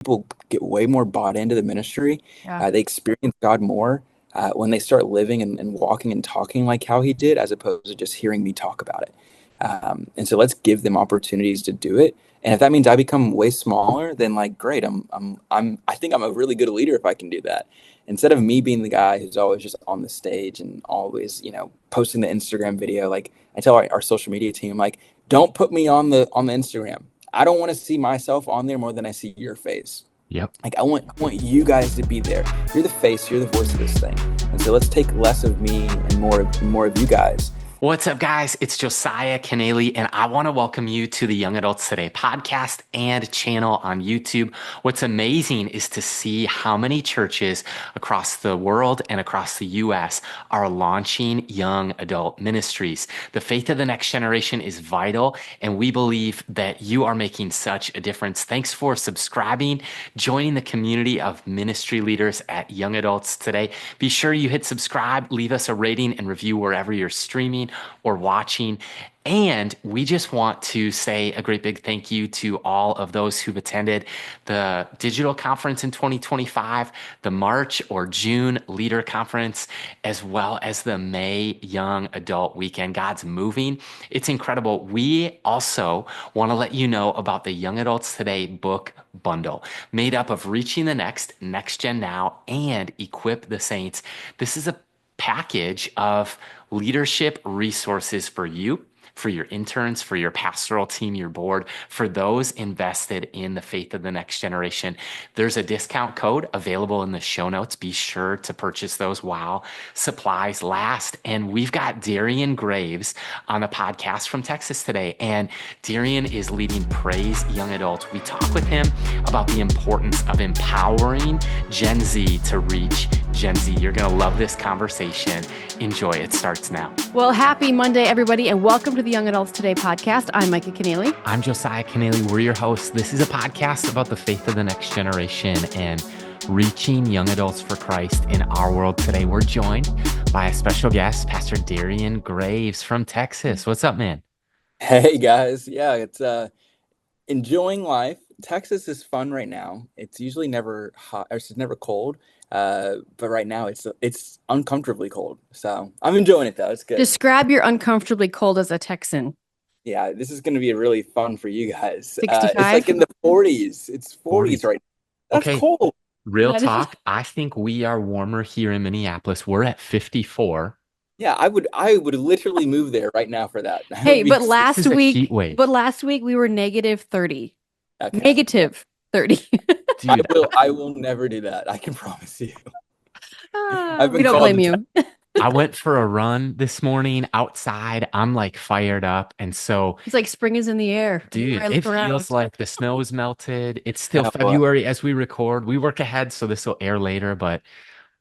people get way more bought into the ministry. Yeah. They experience God more when they start living and walking and talking like how he did, as opposed to just hearing me talk about it. And so let's give them opportunities to do it. And if that means I become way smaller, then like great. I think I'm a really good leader if I can do that. Instead of me being the guy who's always just on the stage and always, posting the Instagram video, like I tell our social media team, like, don't put me on the Instagram. I don't want to see myself on there more than I see your face. Yep. Like I want you guys to be there. You're the face, you're the voice of this thing. And so let's take less of me and more of you guys. What's up, guys? It's Josiah Kennealy, and I want to welcome you to the Young Adults Today podcast and channel on YouTube. What's amazing is to see how many churches across the world and across the U.S. are launching young adult ministries. The faith of the next generation is vital, and we believe that you are making such a difference. Thanks for subscribing, joining the community of ministry leaders at Young Adults Today. Be sure you hit subscribe, leave us a rating and review wherever you're streaming or watching. And we just want to say a great big thank you to all of those who've attended the digital conference in 2025, the March or June leader conference, as well as the May young adult weekend. God's moving. It's incredible. We also want to let you know about the Young Adults Today book bundle made up of Reaching the Next Gen Now, and Equip the Saints. This is a package of leadership resources for you, for your interns, for your pastoral team, your board, for those invested in the faith of the next generation. There's a discount code available in the show notes. Be sure to purchase those while supplies last. And we've got Darrian Graves on the podcast from Texas today. And Darrian is leading Praise Young Adults. We talk with him about the importance of empowering Gen Z to reach Gen Z. You're going to love this conversation. Enjoy. It starts now. Well, happy Monday, everybody, and welcome to the Young Adults Today podcast. I'm Micah Kennealy. I'm Josiah Kennealy. We're your hosts. This is a podcast about the faith of the next generation and reaching young adults for Christ in our world today. We're joined by a special guest, Pastor Darrian Graves from Texas. What's up, man? Hey guys. Yeah, it's enjoying life. Texas is fun right now. It's usually never hot, or it's never cold. But right now it's uncomfortably cold. So I'm enjoying it though. It's good. Describe your uncomfortably cold as a Texan. Yeah, this is going to be really fun for you guys. 65? It's like in the 40s. It's 40s right now. That's Okay. cold. Real talk. I think we are warmer here in Minneapolis. We're at 54. Yeah, I would literally move there right now for that. Hey, but last This is a heat week, wave. we were negative 30. Okay. Negative 30. Dude, I will never do that. I can promise you. We don't blame you. I went for a run this morning outside. I'm like fired up. And so It's like spring is in the air. dude, I look it around. feels like the snow is melted. It's still Yeah, well- February as we record. We work ahead, so this will air later. But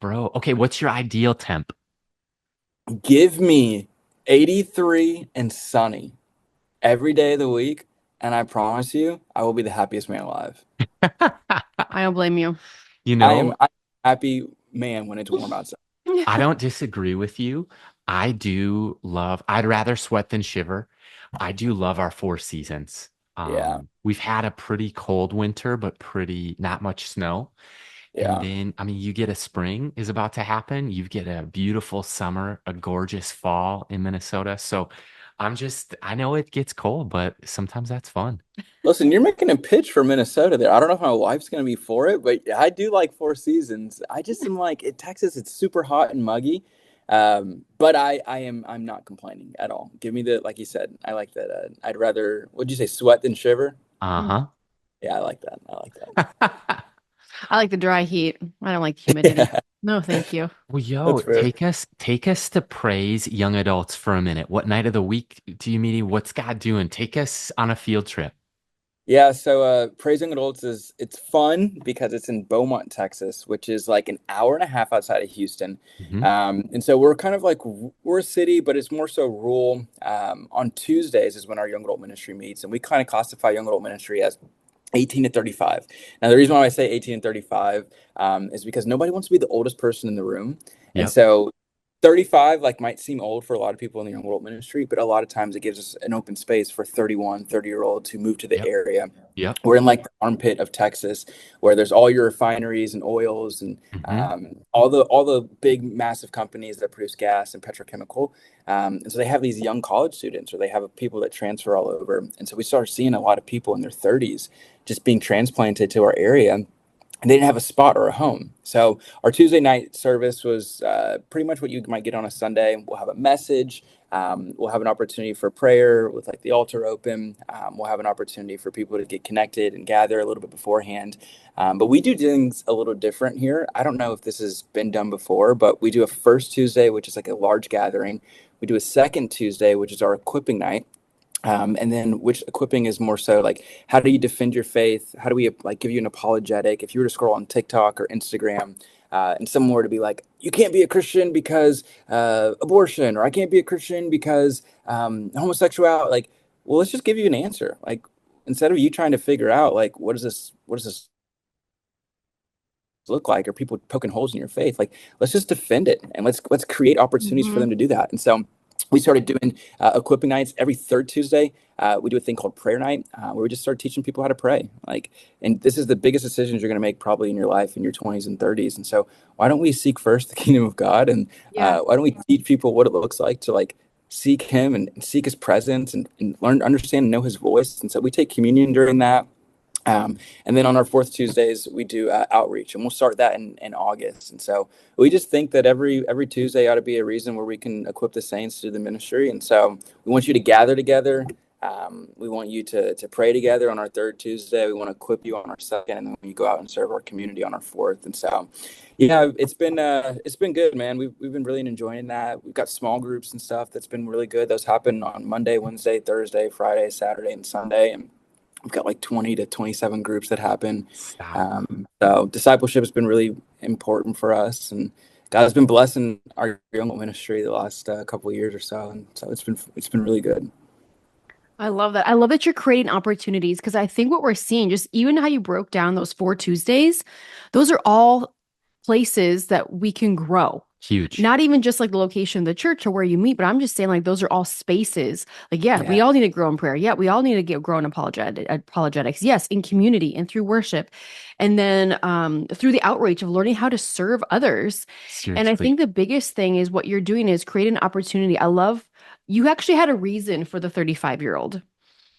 bro, okay, what's your ideal temp? Give me 83 and sunny every day of the week, and I promise you, I will be the happiest man alive. I don't blame you. You I'm know, a happy man when it's warm outside. I don't disagree with you. I'd rather sweat than shiver. I do love our 4 seasons. Yeah. We've had a pretty cold winter, but not much snow. Yeah. And then, you get a spring is about to happen. You get a beautiful summer, a gorgeous fall in Minnesota. So I know it gets cold, but sometimes that's fun. Listen, you're making a pitch for Minnesota there. I don't know if my wife's going to be for it, but I do like 4 seasons. I just am like, in Texas, it's super hot and muggy. But I'm not complaining at all. Give me like you said, I like that. I'd rather, what'd you say, sweat than shiver? Uh-huh. Yeah, I like that. I like the dry heat. I don't like the humidity. Yeah. No, thank you. Well, yo, That's fair. take us to Praise Young Adults for a minute. What night of the week do you mean? What's God doing? Take us on a field trip. Yeah, so Praise Young Adults it's fun because it's in Beaumont, Texas, which is like an hour and a half outside of Houston. Mhm. And so we're kind of like, we're a city, but it's more so rural. On Tuesdays is when our young adult ministry meets, and we kind of classify young adult ministry as 18 to 35. Now, the reason why I say 18 and 35 is because nobody wants to be the oldest person in the room. And Yep. so 35 like might seem old for a lot of people in the young world ministry, but a lot of times it gives us an open space for 31, 30-year-olds who move to the Yep. area. Yep. We're in like the armpit of Texas, where there's all your refineries and oils and Hmm. all the big massive companies that produce gas and petrochemical. And so they have these young college students, or they have people that transfer all over. And so we started seeing a lot of people in their 30s just being transplanted to our area, and they didn't have a spot or a home. So our Tuesday night service was pretty much what you might get on a Sunday. We'll have a message. We'll have an opportunity for prayer with like the altar open. We'll have an opportunity for people to get connected and gather a little bit beforehand. But we do things a little different here. I don't know if this has been done before, but we do a first Tuesday, which is like a large gathering. We do a second Tuesday, which is our equipping night. And then which equipping is more so like, how do you defend your faith? How do we like give you an apologetic? If you were to scroll on TikTok or Instagram, and someone were to be like, you can't be a Christian because abortion, or I can't be a Christian because homosexuality, like, well, let's just give you an answer. Like, instead of you trying to figure out like, what does this look like, or people poking holes in your faith, like, let's just defend it, and let's create opportunities for Mm-hmm. them to do that. And so we started doing equipping nights every third Tuesday. We do a thing called prayer night, where we just start teaching people how to pray. Like, and this is the biggest decisions you're going to make probably in your life in your 20s and 30s. And so why don't we seek first the kingdom of God, and Yeah. why don't we teach people what it looks like to like seek him and seek his presence, and learn, understand, and know his voice. And so we take communion during that. And then on our fourth Tuesdays, we do outreach, and we'll start that in August. And so we just think that every Tuesday ought to be a reason where we can equip the saints to do the ministry. And so we want you to gather together. We want you to pray together on our third Tuesday. We want to equip you on our second, and then you go out and serve our community on our fourth. And so, yeah, it's been good, man. We've been really enjoying that. We've got small groups and stuff that's been really good. Those happen on Monday, Wednesday, Thursday, Friday, Saturday, and Sunday, and we've got like 20 to 27 groups that happen. Stop. So discipleship has been really important for us, and God has been blessing our young ministry the last couple of years or so, and so it's been really good. I love that. I love that you're creating opportunities because I think what we're seeing, just even how you broke down those 4 Tuesdays, those are all places that we can grow. Huge. Not even just like the location of the church or where you meet, but I'm just saying like those are all spaces. Like, yeah, we Yeah, all need to grow in prayer. Yeah, we all need to get grow in apologetics. Yes, in community and through worship. And then through the outreach of learning how to serve others. And I Seriously. think the biggest thing is what you're doing is create an opportunity. I love you actually had a reason for the 35-year-old.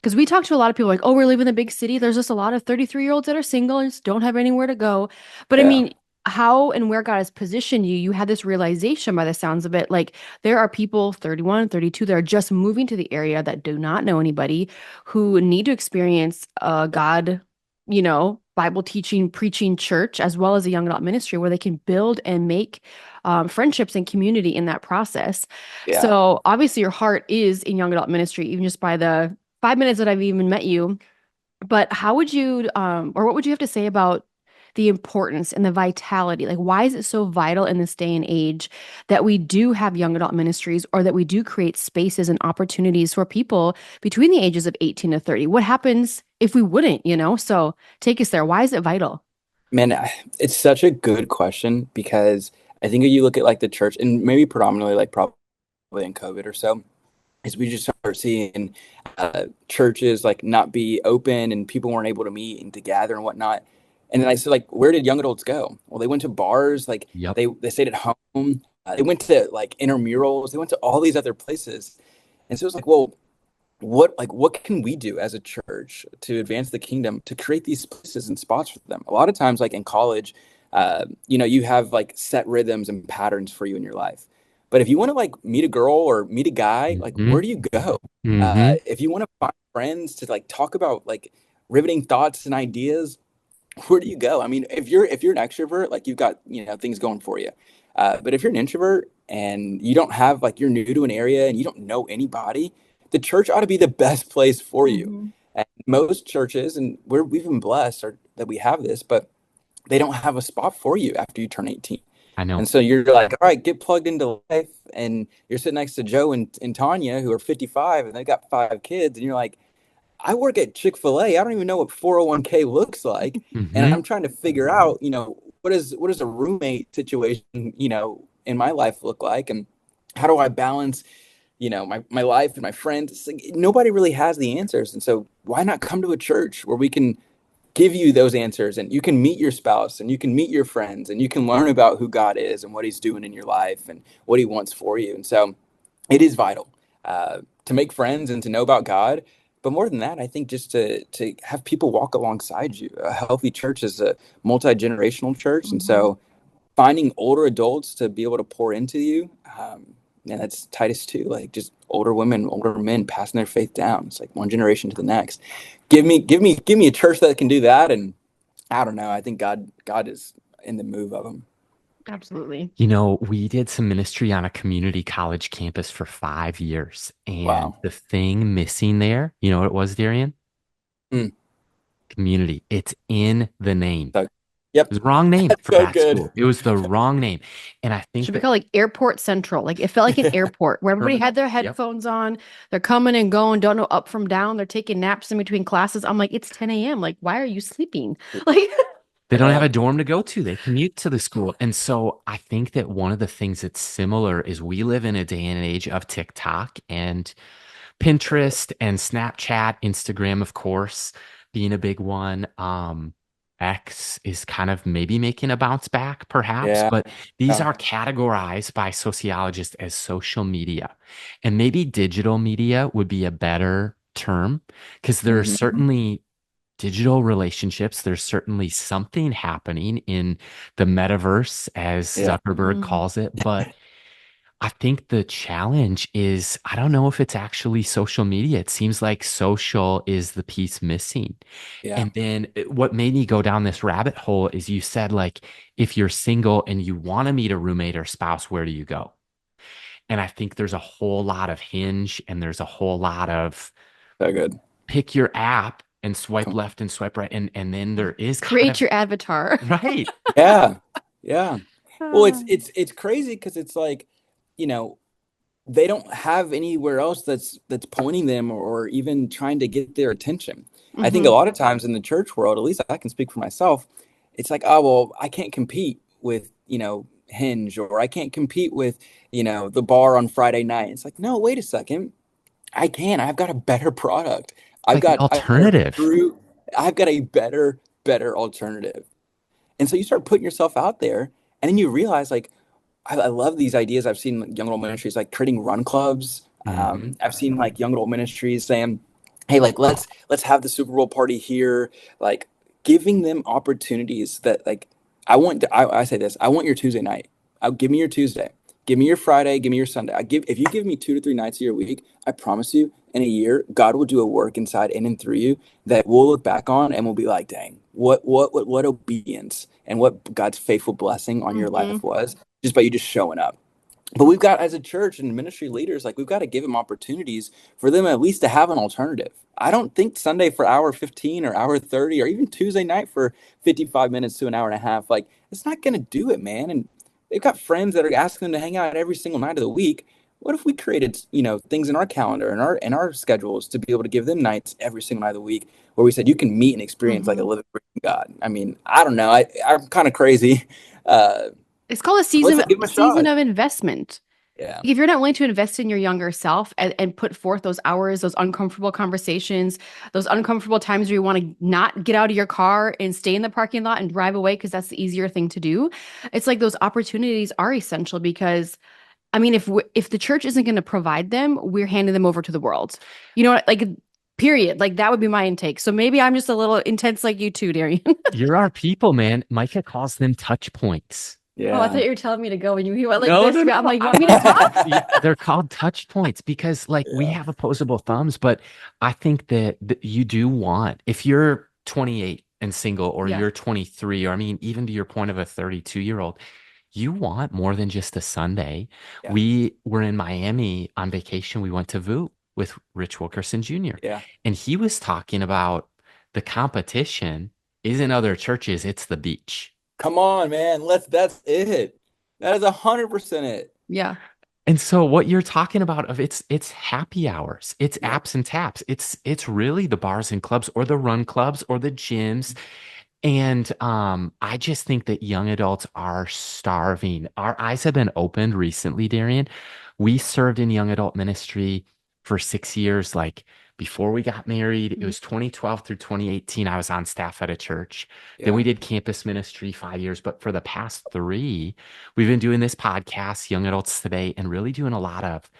Because we talk to a lot of people like, oh, we're leaving the big city. There's just a lot of 33-year-olds that are single and just don't have anywhere to go. But I yeah, mean, how and where God has positioned you, you had this realization by the sounds of it. Like there are people 31, 32 that are just moving to the area that do not know anybody who need to experience God, Bible teaching, preaching church, as well as a young adult ministry where they can build and make friendships and community in that process. yeah. So obviously your heart is in young adult ministry, even just by the 5 minutes that I've even met you. But how would you, or what would you have to say about the importance and the vitality? Like, why is it so vital in this day and age that we do have young adult ministries or that we do create spaces and opportunities for people between the ages of 18 to 30? What happens if we wouldn't? So take us there. Why is it vital? Man, it's such a good question, because I think if you look at like the church, and maybe predominantly like probably in COVID or so, is we just start seeing churches like not be open, and people weren't able to meet and to gather and whatnot. And then I said, like, where did young adults go? Well, they went to bars, like Yep. they stayed at home. They went to like intramurals. They went to all these other places. And so it's like, well, what can we do as a church to advance the kingdom, to create these places and spots for them? A lot of times, like in college, you have like set rhythms and patterns for you in your life. But if you want to like meet a girl or meet a guy, like, Hmm. where do you go? Hmm. If you want to find friends to like talk about like riveting thoughts and ideas, where do you go? I mean, if you're an extrovert, like, you've got things going for you. But if you're an introvert and you don't have, like, you're new to an area and you don't know anybody, the church ought to be the best place for you. Mm-hmm. And most churches, and we've been blessed that we have this, but they don't have a spot for you after you turn 18. I know. And so you're like, all right, get plugged into life. And you're sitting next to Joe and Tanya, who are 55, and they got 5 kids. And you're like, I work at Chick-fil-A. I don't even know what 401k looks like. And Hmm. I'm trying to figure out, what is a roommate situation, in my life look like? And how do I balance, my life and my friends? It's like, nobody really has the answers. And so why not come to a church where we can give you those answers, and you can meet your spouse and you can meet your friends and you can learn about who God is and what he's doing in your life and what he wants for you. And so it is vital to make friends and to know about God. But more than that, I think just to have people walk alongside you. A healthy church is a multi-generational church. And Mhm. so finding older adults to be able to pour into you, and that's Titus 2, like just older women, older men passing their faith down. It's like one generation to the next. Give me a church that can do that. And I don't know. I think God is in the move of them. Absolutely. We did some ministry on a community college campus for 5 years. And Wow. the thing missing there, you know what it was, Darian? Mm. Community. It's in the name. So, yep. It was the wrong name That's for so that good. school. It was the wrong name. And I think Should be that, called like Airport Central. Like it felt like an airport where everybody had terminal. their Yep. headphones on. They're coming and going, don't know up from down. They're taking naps in between classes. I'm like, it's 10 a.m. Like, why are you sleeping? Like, They don't have Yeah. a dorm to go to. They commute to the school. And so I think that one of the things that's similar is we live in a day and age of TikTok and Pinterest and Snapchat, Instagram, of course, being a big one. X is kind of maybe making a bounce back, perhaps, Yeah. but these Yeah. are categorized by sociologists as social media. And maybe digital media would be a better term because there are Mhm. certainly digital relationships. There's certainly something happening in the metaverse, as Yeah. Zuckerberg mhm. calls it, but I think the challenge is I don't know if it's actually social media. It seems like social is the piece missing. Yeah. And then what made me go down this rabbit hole is you said, like, if you're single and you want to meet a roommate or spouse, where do you go? And I think there's a whole lot of Hinge and there's a whole lot of So good. pick your app and swipe Come left and swipe right. And then there is kind Create of, your avatar. right. Yeah. Yeah. Well, it's Ah. it's it's crazy because it's like, you know, they don't have anywhere else that's pointing them or even trying to get their attention. I think a Mhm. lot of times in the church world, at least I can speak for myself, it's like, oh well, I can't compete with, Hinge, or I can't compete with, the bar on Friday night. It's like, no, wait a second. I can. I've got a better product. It's like the I've got a alternative. true I've got a better alternative. And so you start putting yourself out there, and then you realize, like, I love these ideas. I've seen young adult ministries like creating run clubs. Mhm. I've seen like young adult ministries saying, "Hey, like let's have the Super Bowl party here." Like giving them opportunities that, like, I say this. I want your Tuesday night. Give me your Tuesday. Give me your Friday. Give me your Sunday. If you give me 2 to 3 nights of your week, I promise you, in a year, God will do a work inside in and through you that we'll look back on and we'll be like, "Dang, what obedience and what God's faithful blessing on your life Mhm. was." Just by you just showing up. But we've got, as a church and ministry leaders, like, we've got to give them opportunities for them at least to have an alternative. I don't think Sunday for hour 15 or hour 30 or even Tuesday night for 55 minutes to an hour and a half, like, it's not going to do it, man. And they've got friends that are asking them to hang out every single night of the week. What if we created, things in our calendar and our schedules to be able to give them nights every single night of the week where we said you can meet and experience like a Mhm. living breathing God? I mean, I don't know. I'm kind of crazy. Uh, It's called a let's season give them a season shot. of investment. Yeah. If you're not willing to invest in your younger self and put forth those hours, those uncomfortable conversations, those uncomfortable times where you want to not get out of your car and stay in the parking lot and drive away because that's the easier thing to do, it's like those opportunities are essential because I mean, if the church isn't going to provide them, we're handing them over to the world. You know what? Like, period. Like that would be my intake. So maybe I'm just a little intense like you too, Darian. You're our people, man. Micah calls them touch points. Oh, I Yeah. thought you were telling me to go and you went like No, this. no, I'm no. like, you want me to talk? Yeah, they're called touch points because, like, we Yeah. have opposable thumbs, but I think that you do want, if you're 28 and single, or Yeah. you're 23, or I mean, even to your point of a 32-year-old, you want more than just a Sunday. Yeah. We were in Miami on vacation. We went to VU with Rich Wilkerson Jr., Yeah. and he was talking about the competition isn't other churches, it's the beach. Come on, man. That's it. That is 100% it. Yeah. And so what you're talking about of it's happy hours, it's Yep. apps and taps, it's really the bars and clubs or the run clubs or the gyms. And I just think that young adults are starving. Our eyes have been opened recently, Darian. We served in young adult ministry for 6 years. Like before we got married, it Mhm. was 2012 through 2018. I was on staff at a church. Then Yeah. we did campus ministry 5 years. But for the past three, we've been doing this podcast, Young Adults Today, and really doing a lot of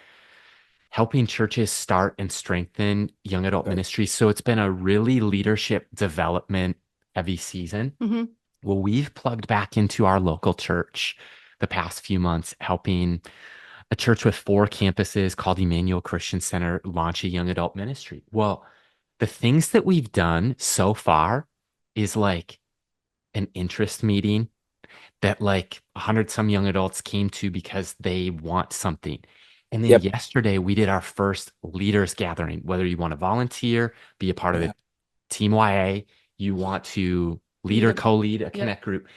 helping churches start and strengthen young adult Good. ministry. So it's been a really leadership development heavy season. Mhm. Well, we've plugged back into our local church the past few months, helping a church with 4 campuses called Emmanuel Christian Center launch a young adult ministry. Well, the things that we've done so far is like an interest meeting that like 100 some young adults came to because they want something. And then Yep. yesterday we did our first leaders gathering, whether you want to volunteer, be a part of Yeah. the team YA, you want to lead Lead or a co-lead a Yep. connect group.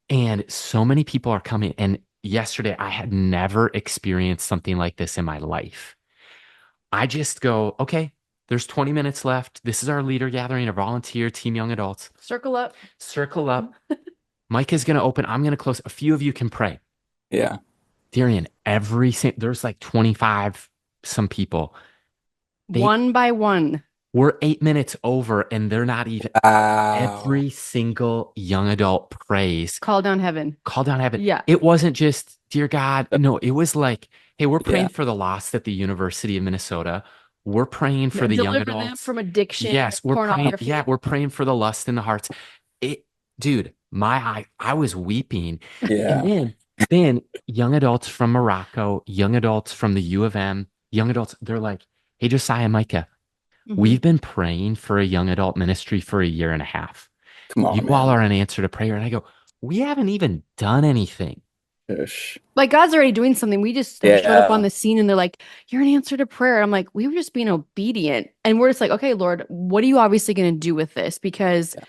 And so many people are coming. And yesterday I had never experienced something like this in my life. I just go, okay, there's 20 minutes left. This is our leader gathering, a volunteer team, young adults. Circle up. Circle up. Mike is going to open. I'm going to close. A few of you can pray. Yeah. Darian, there's like 25 some people. They One by one. were 8 minutes over and they're not even Wow. every single young adult prays. Call down heaven. Call down heaven. Yeah. It wasn't just, dear God. No, it was like, hey, we're Yeah. praying for the lost at the University of Minnesota. We're praying for the young Deliver them adults. from addiction. Yes, we're praying. Pornography. Yeah, we're praying for the lust in the hearts. Dude, I was weeping. Yeah. And then young adults from Morocco, young adults from the U of M, young adults, they're like, hey, Josiah and Micah, Mhm. we've been praying for a young adult ministry for a year and a half. Come on, You all man. are an answer to prayer. And I go, we haven't even done anything. Shush. Like God's already doing something. We just have showed up on Yeah. the scene and they're like, you're an answer to prayer. I'm like, we were just being obedient. And we're just like, okay, Lord, what are you obviously going to do with this? Because Yeah.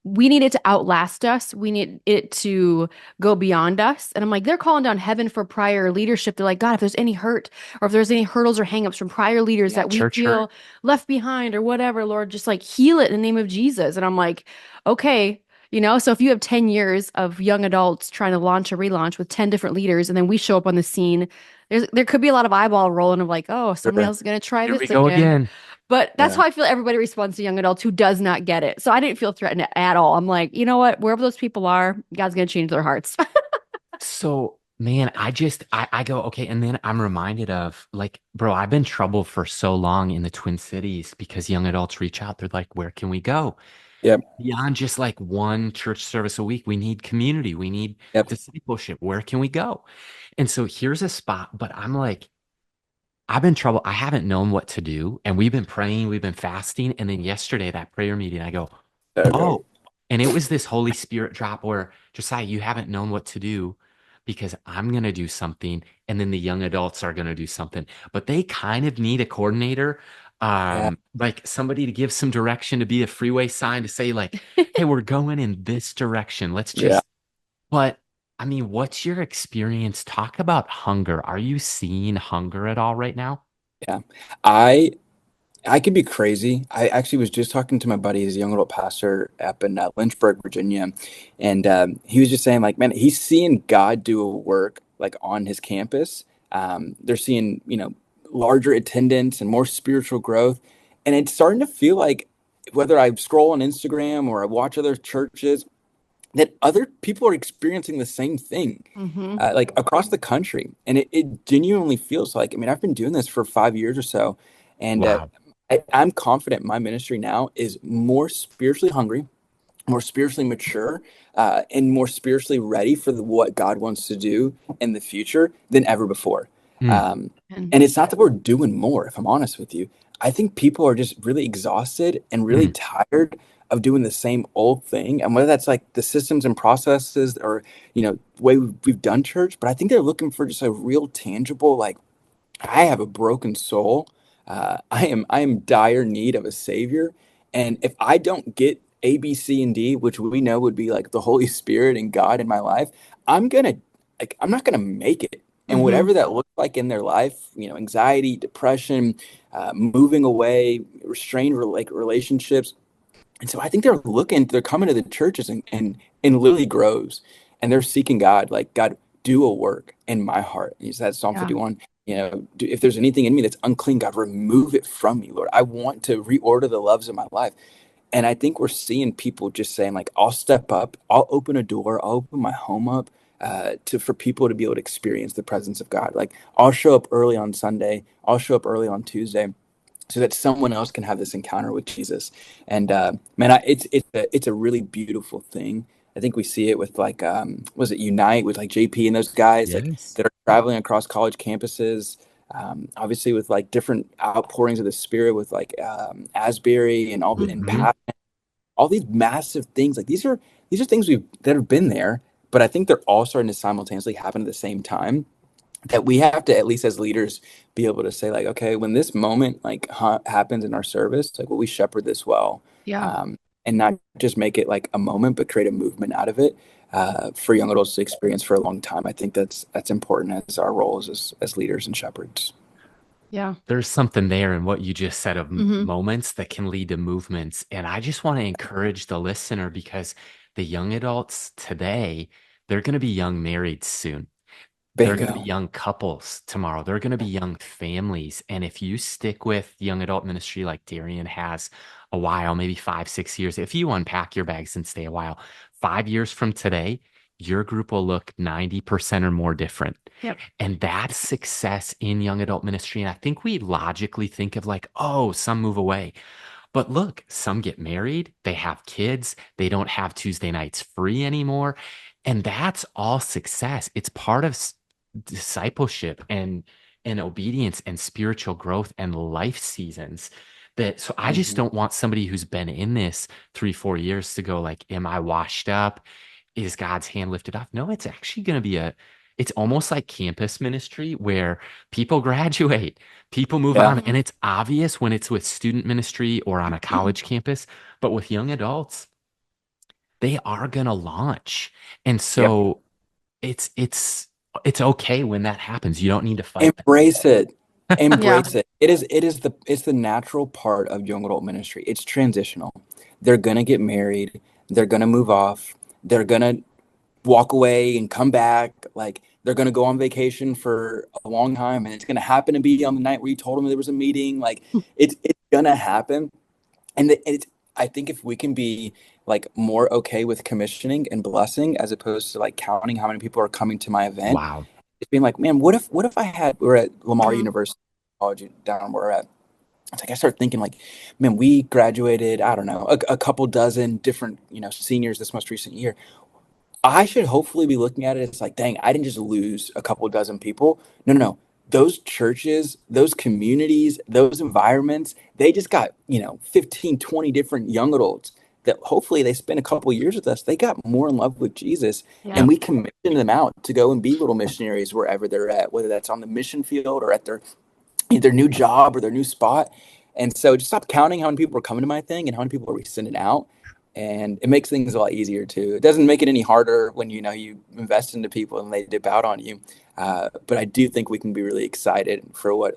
we need it to outlast us. We need it to go beyond us. And I'm like, they're calling down heaven for prior leadership. They're like, God, if there's any hurt or if there's any hurdles or hangups from prior leaders Yeah, that we church feel hurt. left behind or whatever, Lord, just like heal it in the name of Jesus. And I'm like, okay, so if you have 10 years of young adults trying to launch a relaunch with 10 different leaders, and then we show up on the scene, there could be a lot of eyeball rolling of like, oh, somebody Sure. else is going to try Here we this go again. again. But that's Yeah. how I feel everybody responds to young adults who does not get it. So I didn't feel threatened at all. I'm like, you know what? Wherever those people are, God's going to change their hearts. So, man, I go, okay. And then I'm reminded of like, bro, I've been troubled for so long in the Twin Cities because young adults reach out. They're like, where can we go? Yep. Beyond just like one church service a week, we need community. We need Yep. discipleship. Where can we go? And so here's a spot, but I'm like, I've been troubled. I haven't known what to do. And we've been praying, we've been fasting. And then yesterday, that prayer meeting, I go, So good. oh, and it was this Holy Spirit drop where Josiah, you haven't known what to do because I'm going to do something. And then the young adults are going to do something, but they kind of need a coordinator, Yeah. like somebody to give some direction, to be a freeway sign, to say like, hey, we're going in this direction. Let's Yeah. just, but I mean, what's your experience? Talk about hunger. Are you seeing hunger at all right now? Yeah. I I could be crazy. I actually was just talking to my buddy, he's a young adult pastor up in Lynchburg, Virginia, and he was just saying, like, man, he's seeing God do a work like on his campus. They're seeing, larger attendance and more spiritual growth, and it's starting to feel like whether I scroll on Instagram or I watch other churches, that other people are experiencing the same thing, Mm-hmm. like across the country. And it genuinely feels like, I mean, I've been doing this for 5 years or so, and Wow. I'm confident my ministry now is more spiritually hungry, more spiritually mature, and more spiritually ready for what God wants to do in the future than ever before. Mm, Um, and it's not that we're doing more, if I'm honest with you. I think people are just really exhausted and really mm, tired of doing the same old thing. And whether that's like the systems and processes or, the way we've done church, but I think they're looking for just a real tangible, like, I have a broken soul. I am dire need of a savior. And if I don't get A, B, C, and D, which we know would be like the Holy Spirit and God in my life, I'm not gonna make it. And Mm-hmm. whatever that looks like in their life, anxiety, depression, moving away, restrained relationships, And so I think they're coming to the churches and literally grows, and they're seeking God, like, God, do a work in my heart. He said, Psalm Yeah. 51, if there's anything in me that's unclean, God, remove it from me, Lord. I want to reorder the loves of my life. And I think we're seeing people just saying, like, I'll step up, I'll open a door, I'll open my home up for people to be able to experience the presence of God. Like, I'll show up early on Sunday, I'll show up early on Tuesday, so that someone else can have this encounter with Jesus. And man, it's a really beautiful thing. I think we see it with, like, was it Unite with, like, JP and those guys, like, Yes. that are traveling across college campuses. Obviously with, like, different outpourings of the Spirit with, like, Asbury and and Hmm. Pat, all these massive things. Like, these are things that have been there, but I think they're all starting to simultaneously happen at the same time, that we have to, at least as leaders, be able to say, like, okay, when this moment, like, happens in our service, like, will we shepherd this well, Yeah. um, and not just make it like a moment, but create a movement out of it, for young adults to experience for a long time. I think that's important as our roles as leaders and shepherds. Yeah. There's something there in what you just said of Hmm. moments that can lead to movements. And I just want to encourage the listener because the young adults today, they're going to be young married soon. They're going to be Bingo. young couples tomorrow. They're going to be young families. And if you stick with young adult ministry like Darrian has a while, maybe 5, 6 years, if you unpack your bags and stay a while, 5 years from today, your group will look 90% or more different. Yep. And that's success in young adult ministry. And I think we logically think of like, oh, some move away. But look, some get married, they have kids, they don't have Tuesday nights free anymore. And that's all success. It's part of discipleship and obedience and spiritual growth and life seasons. That so I just Mhm. don't want somebody who's been in this 3, 4 years to go like, am I washed up? Is God's hand lifted off? No, it's actually going to be it's almost like campus ministry where people graduate, people move Yeah. on, and it's obvious when it's with student ministry or on a college campus, but with young adults, they are going to launch. And Yep. so it's okay when that happens. You don't need to fight Embrace it. Yeah. Embrace it. It's the natural part of young adult ministry. It's transitional. They're gonna get married. They're gonna move off. They're gonna walk away and come back. Like, they're gonna go on vacation for a long time, and it's gonna happen to be on the night where you told them there was a meeting. Like, it's gonna happen. And it's, I think if we can be, like, more okay with commissioning and blessing as opposed to, like, counting how many people are coming to my event, Wow. it's being like, man, what if we're at Lamar University College down where we're at. It's like I start thinking, like, man, we graduated, I don't know, a couple dozen different, seniors this most recent year. I should hopefully be looking at it as like, dang, I didn't just lose a couple dozen people. No, no, no. Those churches, those communities, those environments, they just got, 15, 20 different young adults that hopefully they spent a couple years with us. They got more in love with Jesus, Yeah. and Yep. we commissioned them out to go and be little missionaries wherever they're at, whether that's on the mission field or at their new job or their new spot. And so just stop counting how many people are coming to my thing and how many people are we sending out. And it makes things a lot easier too. It doesn't make it any harder when you invest into people and they dip out on you. But I do think we can be really excited for what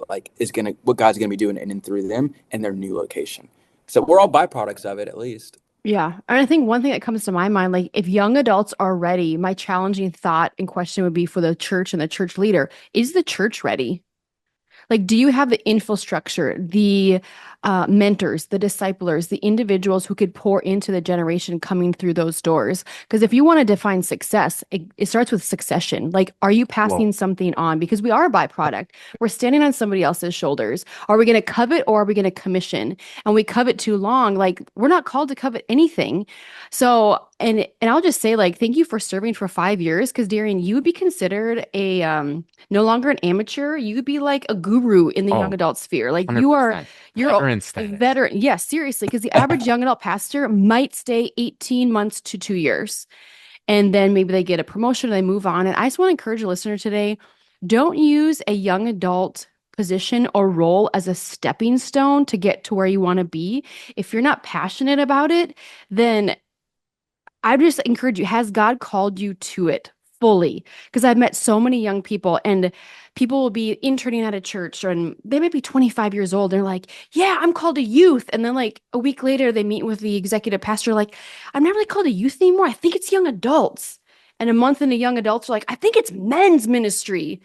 God's gonna be doing in and through them and their new location. So we're all byproducts of it, at least. Yeah. And I think one thing that comes to my mind, like if young adults are ready, my challenging thought and question would be for the church and the church leader, is the church ready? Like, do you have the infrastructure, the mentors, the disciplers, the individuals who could pour into the generation coming through those doors? Because if you want to define success, it starts with succession. Like, are you Well, passing something on? Because we are a byproduct. We're standing on somebody else's shoulders. Are we going to covet or are we going to commission? And we covet too long. Like, we're not called to covet anything. So, and I'll just say, like, thank you for serving for 5 years. Because Darian, you would be considered a no longer an amateur. You'd be like a guru in the young oh, adult sphere. Like Percent you're veteran a status. veteran. Yes, seriously, because the average young adult pastor might stay 18 months to 2 years. And then maybe they get a promotion and they move on. And I just want to encourage a listener today, don't use a young adult position or role as a stepping stone to get to where you want to be. If you're not passionate about it, then I just encourage you, has God called you to it fully, because I've met so many young people, and people will be interning at a church, and they might be 25 years old. They're like, yeah, I'm called a youth. And then like a week later, they meet with the executive pastor, like, I'm not really called a youth anymore. I think it's young adults. And a month into young adults are like, I think it's men's ministry.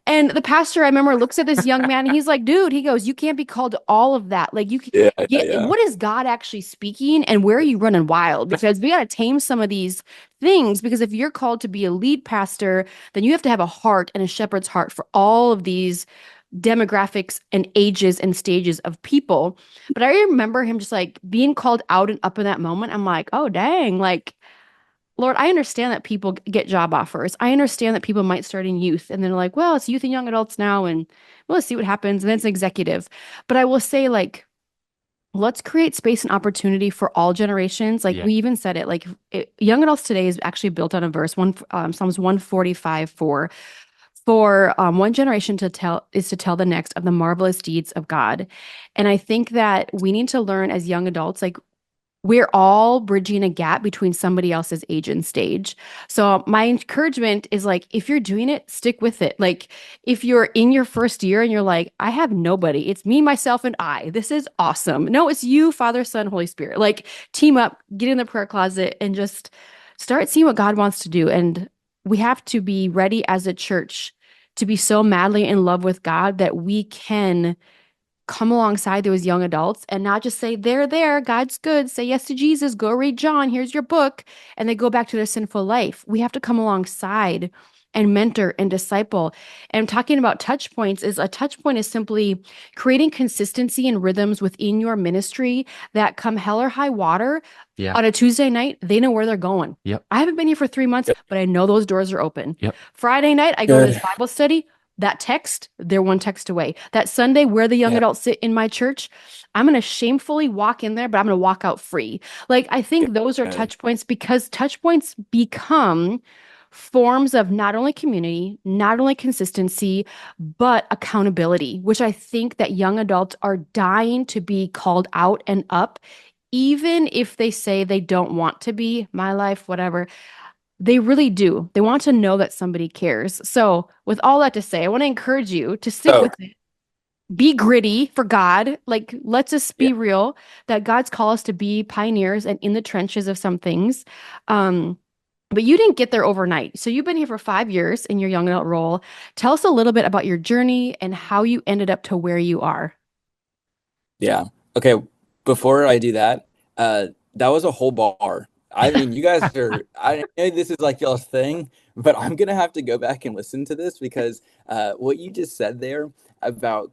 And the pastor, I remember, looks at this young man and he's like, dude, he goes, you can't be called to all of that. Like, you can Yeah, yeah, get, yeah. what is God actually speaking, and where are you running wild? Because we got to tame some of these things. Because if you're called to be a lead pastor, then you have to have a heart and a shepherd's heart for all of these demographics and ages and stages of people. But I remember him just like being called out and up in that moment. I'm like, oh, dang, like, Lord, I understand that people get job offers. I understand that people might start in youth and they're like, well, it's youth and young adults now, and well, let's see what happens. And then it's executive. But I will say, like, let's create space and opportunity for all generations. Like Yeah. we even said it, like young adults today is actually built on a verse, Psalms 145, for one generation to tell the next of the marvelous deeds of God. And I think that we need to learn as young adults, like, we're all bridging a gap between somebody else's age and stage. So my encouragement is, like, if you're doing it, stick with it. Like, if you're in your first year and you're like, I have nobody, it's me, myself, and I. This is awesome. No, it's you, Father, Son, Holy Spirit. Like, team up, get in the prayer closet, and just start seeing what God wants to do. And we have to be ready as a church to be so madly in love with God that we can come alongside those young adults and not just say, there, God's good, say yes to Jesus, go read John, here's your book, and they go back to their sinful life. We have to come alongside and mentor and disciple. And talking about touch points, is a touch point is simply creating consistency and rhythms within your ministry that, come hell or high water, Yeah. on a Tuesday night, they know where they're going. Yep. I haven't been here for 3 months, Yep. but I know those doors are open. Yep. Friday night, I go to this Good. Bible study. That text, they're one text away. That Sunday, where the young Yeah. adults sit in my church, I'm going to shamefully walk in there, but I'm going to walk out free. Like, I think those are Good. touch points, because touch points become forms of not only community, not only consistency, but accountability, which I think that young adults are dying to be called out and up, even if they say they don't want to be, my life, whatever. They really do. They want to know that somebody cares. So, with all that to say, I want to encourage you to stick So, with it. Be gritty for God. Like, let's just yeah, be real that God's called us to be pioneers and in the trenches of some things. But you didn't get there overnight. So, you've been here for 5 years in your young adult role. Tell us a little bit about your journey and how you ended up to where you are. yeah. Okay, before I do that, that was a whole bar. I mean, you guys are, I know this is like y'all's thing, but I'm gonna have to go back and listen to this because what you just said there about,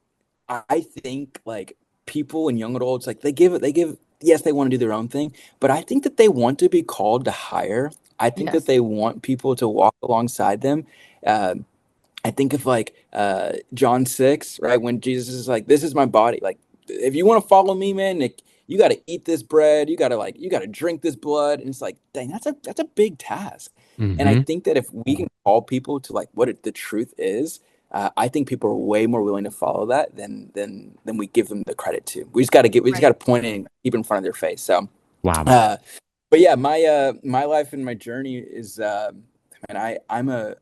I think like people and young adults, like yes, they want to do their own thing, but I think that they want to be called to hire. I think that Yes. they want people to walk alongside them. Uh, I think of like John 6, right? When Jesus is like, this is my body. Like, if you want to follow me, man, like, you got to eat this bread. You got to drink this blood. And it's like, dang, that's a big task. And I Mm-hmm. think that if we can call people to like what the truth is, I think people are way more willing to follow that than we give them the credit to. We just got Right. to point it and keep it in front of their face. So, Wow. uh, but yeah, my life and my journey is, man, I'm a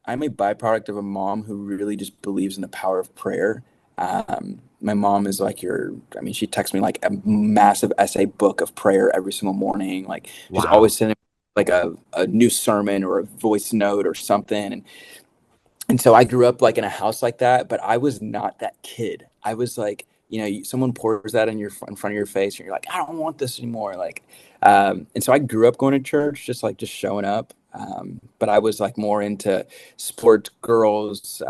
byproduct of a mom who really just believes in the power of prayer. My mom is like I mean, she texts me like a massive essay book of prayer every single morning. Like, she's Wow. always sending like a new sermon or a voice note or something. And so I grew up like in a house like that, but I was not that kid. I was like, someone pours that in front of your face, and you're like, I don't want this anymore. Like, and so I grew up going to church, just showing up. But I was like more into sport, girls,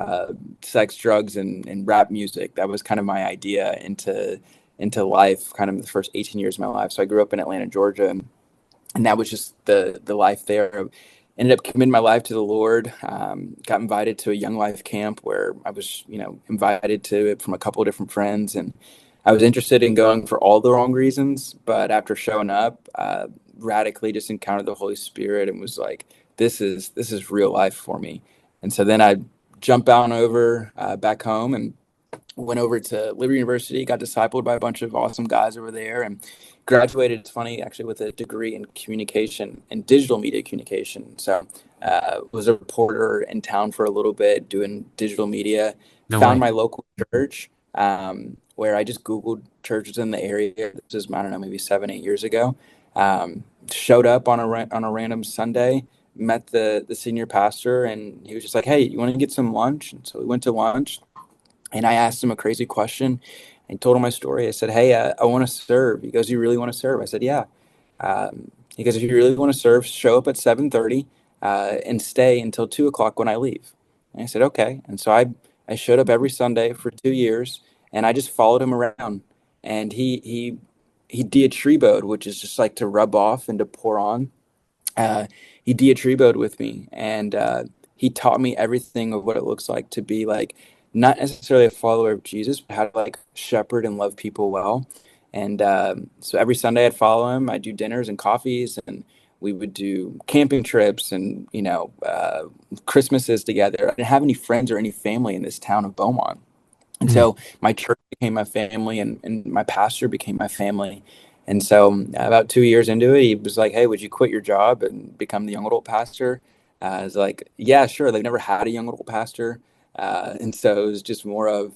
sex, drugs, and rap music. That was kind of my idea into life, kind of the first 18 years of my life. So I grew up in Atlanta, Georgia, and that was just the life there. Ended up committing my life to the Lord. Got invited to a Young Life camp where I was, invited to it from a couple of different friends, and I was interested in going for all the wrong reasons. But after showing up, radically just encountered the Holy Spirit and was like, this is real life for me. And so then I jumped on over back home and went over to Liberty University, got discipled by a bunch of awesome guys over there, and graduated. It's funny, actually, with a degree in communication and digital media communication. So, was a reporter in town for a little bit doing digital media. No Found way. my local church, where I just Googled churches in the area. This is, I don't know, maybe 7, 8 years ago. Showed up on a random Sunday, met the senior pastor, and he was just like, "Hey, you want to get some lunch?" And so we went to lunch. And I asked him a crazy question and told him my story. I said, "Hey, I want to serve." He goes, "You really want to serve?" I said, "Yeah." He goes, "If you really want to serve, show up at 7:30 and stay until 2 o'clock when I leave." And I said, "Okay." And so I showed up every Sunday for 2 years, and I just followed him around. And he diatriboed, which is just like to rub off and to pour on. uh, he diatriboed with me, and he taught me everything of what it looks like to be like not necessarily a follower of Jesus, but how to like shepherd and love people well. And so every Sunday I'd follow him. I'd do dinners and coffees, and we would do camping trips and Christmases together. I didn't have any friends or any family in this town of Beaumont. And Mm. so my church became my family, and my pastor became my family. And so about 2 years into it, he was like, "Hey, would you quit your job and become the young adult pastor?" I was like, "Yeah, sure." They've never had a young adult pastor. And so it was just more of,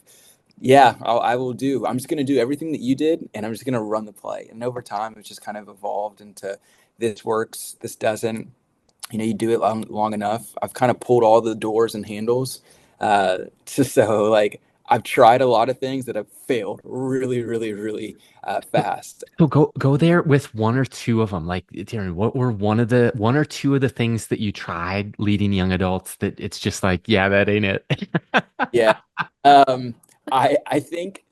"Yeah, I will do. I'm just going to do everything that you did, and I'm just going to run the play." And over time, it's just kind of evolved into this works, this doesn't. You do it long enough. I've kind of pulled all the doors and handles. So like I've tried a lot of things that have failed really, really, really fast. So go there with one or two of them. Like, Darren, what were one or two of the things that you tried leading young adults that it's just like, yeah, that ain't it. Yeah. Um, I think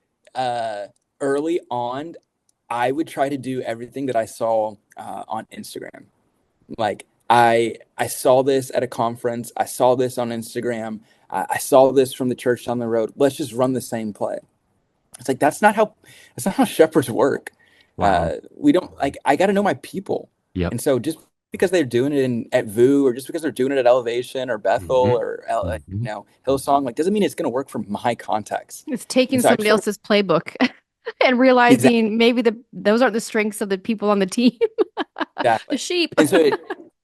early on, I would try to do everything that I saw on Instagram. Like I saw this at a conference. I saw this on Instagram. I saw this from the church down the road. Let's just run the same play. It's like that's not how shepherds work. Wow. We don't like. I got to know my people, Yep. and so just because they're doing it at VU, or just because they're doing it at Elevation or Bethel Hmm. or Hmm. Hillsong, like doesn't mean it's going to work for my context. It's And taking so I somebody just else's playbook and exactly, realizing maybe those aren't the strengths of the people on the team. exactly. The sheep. And so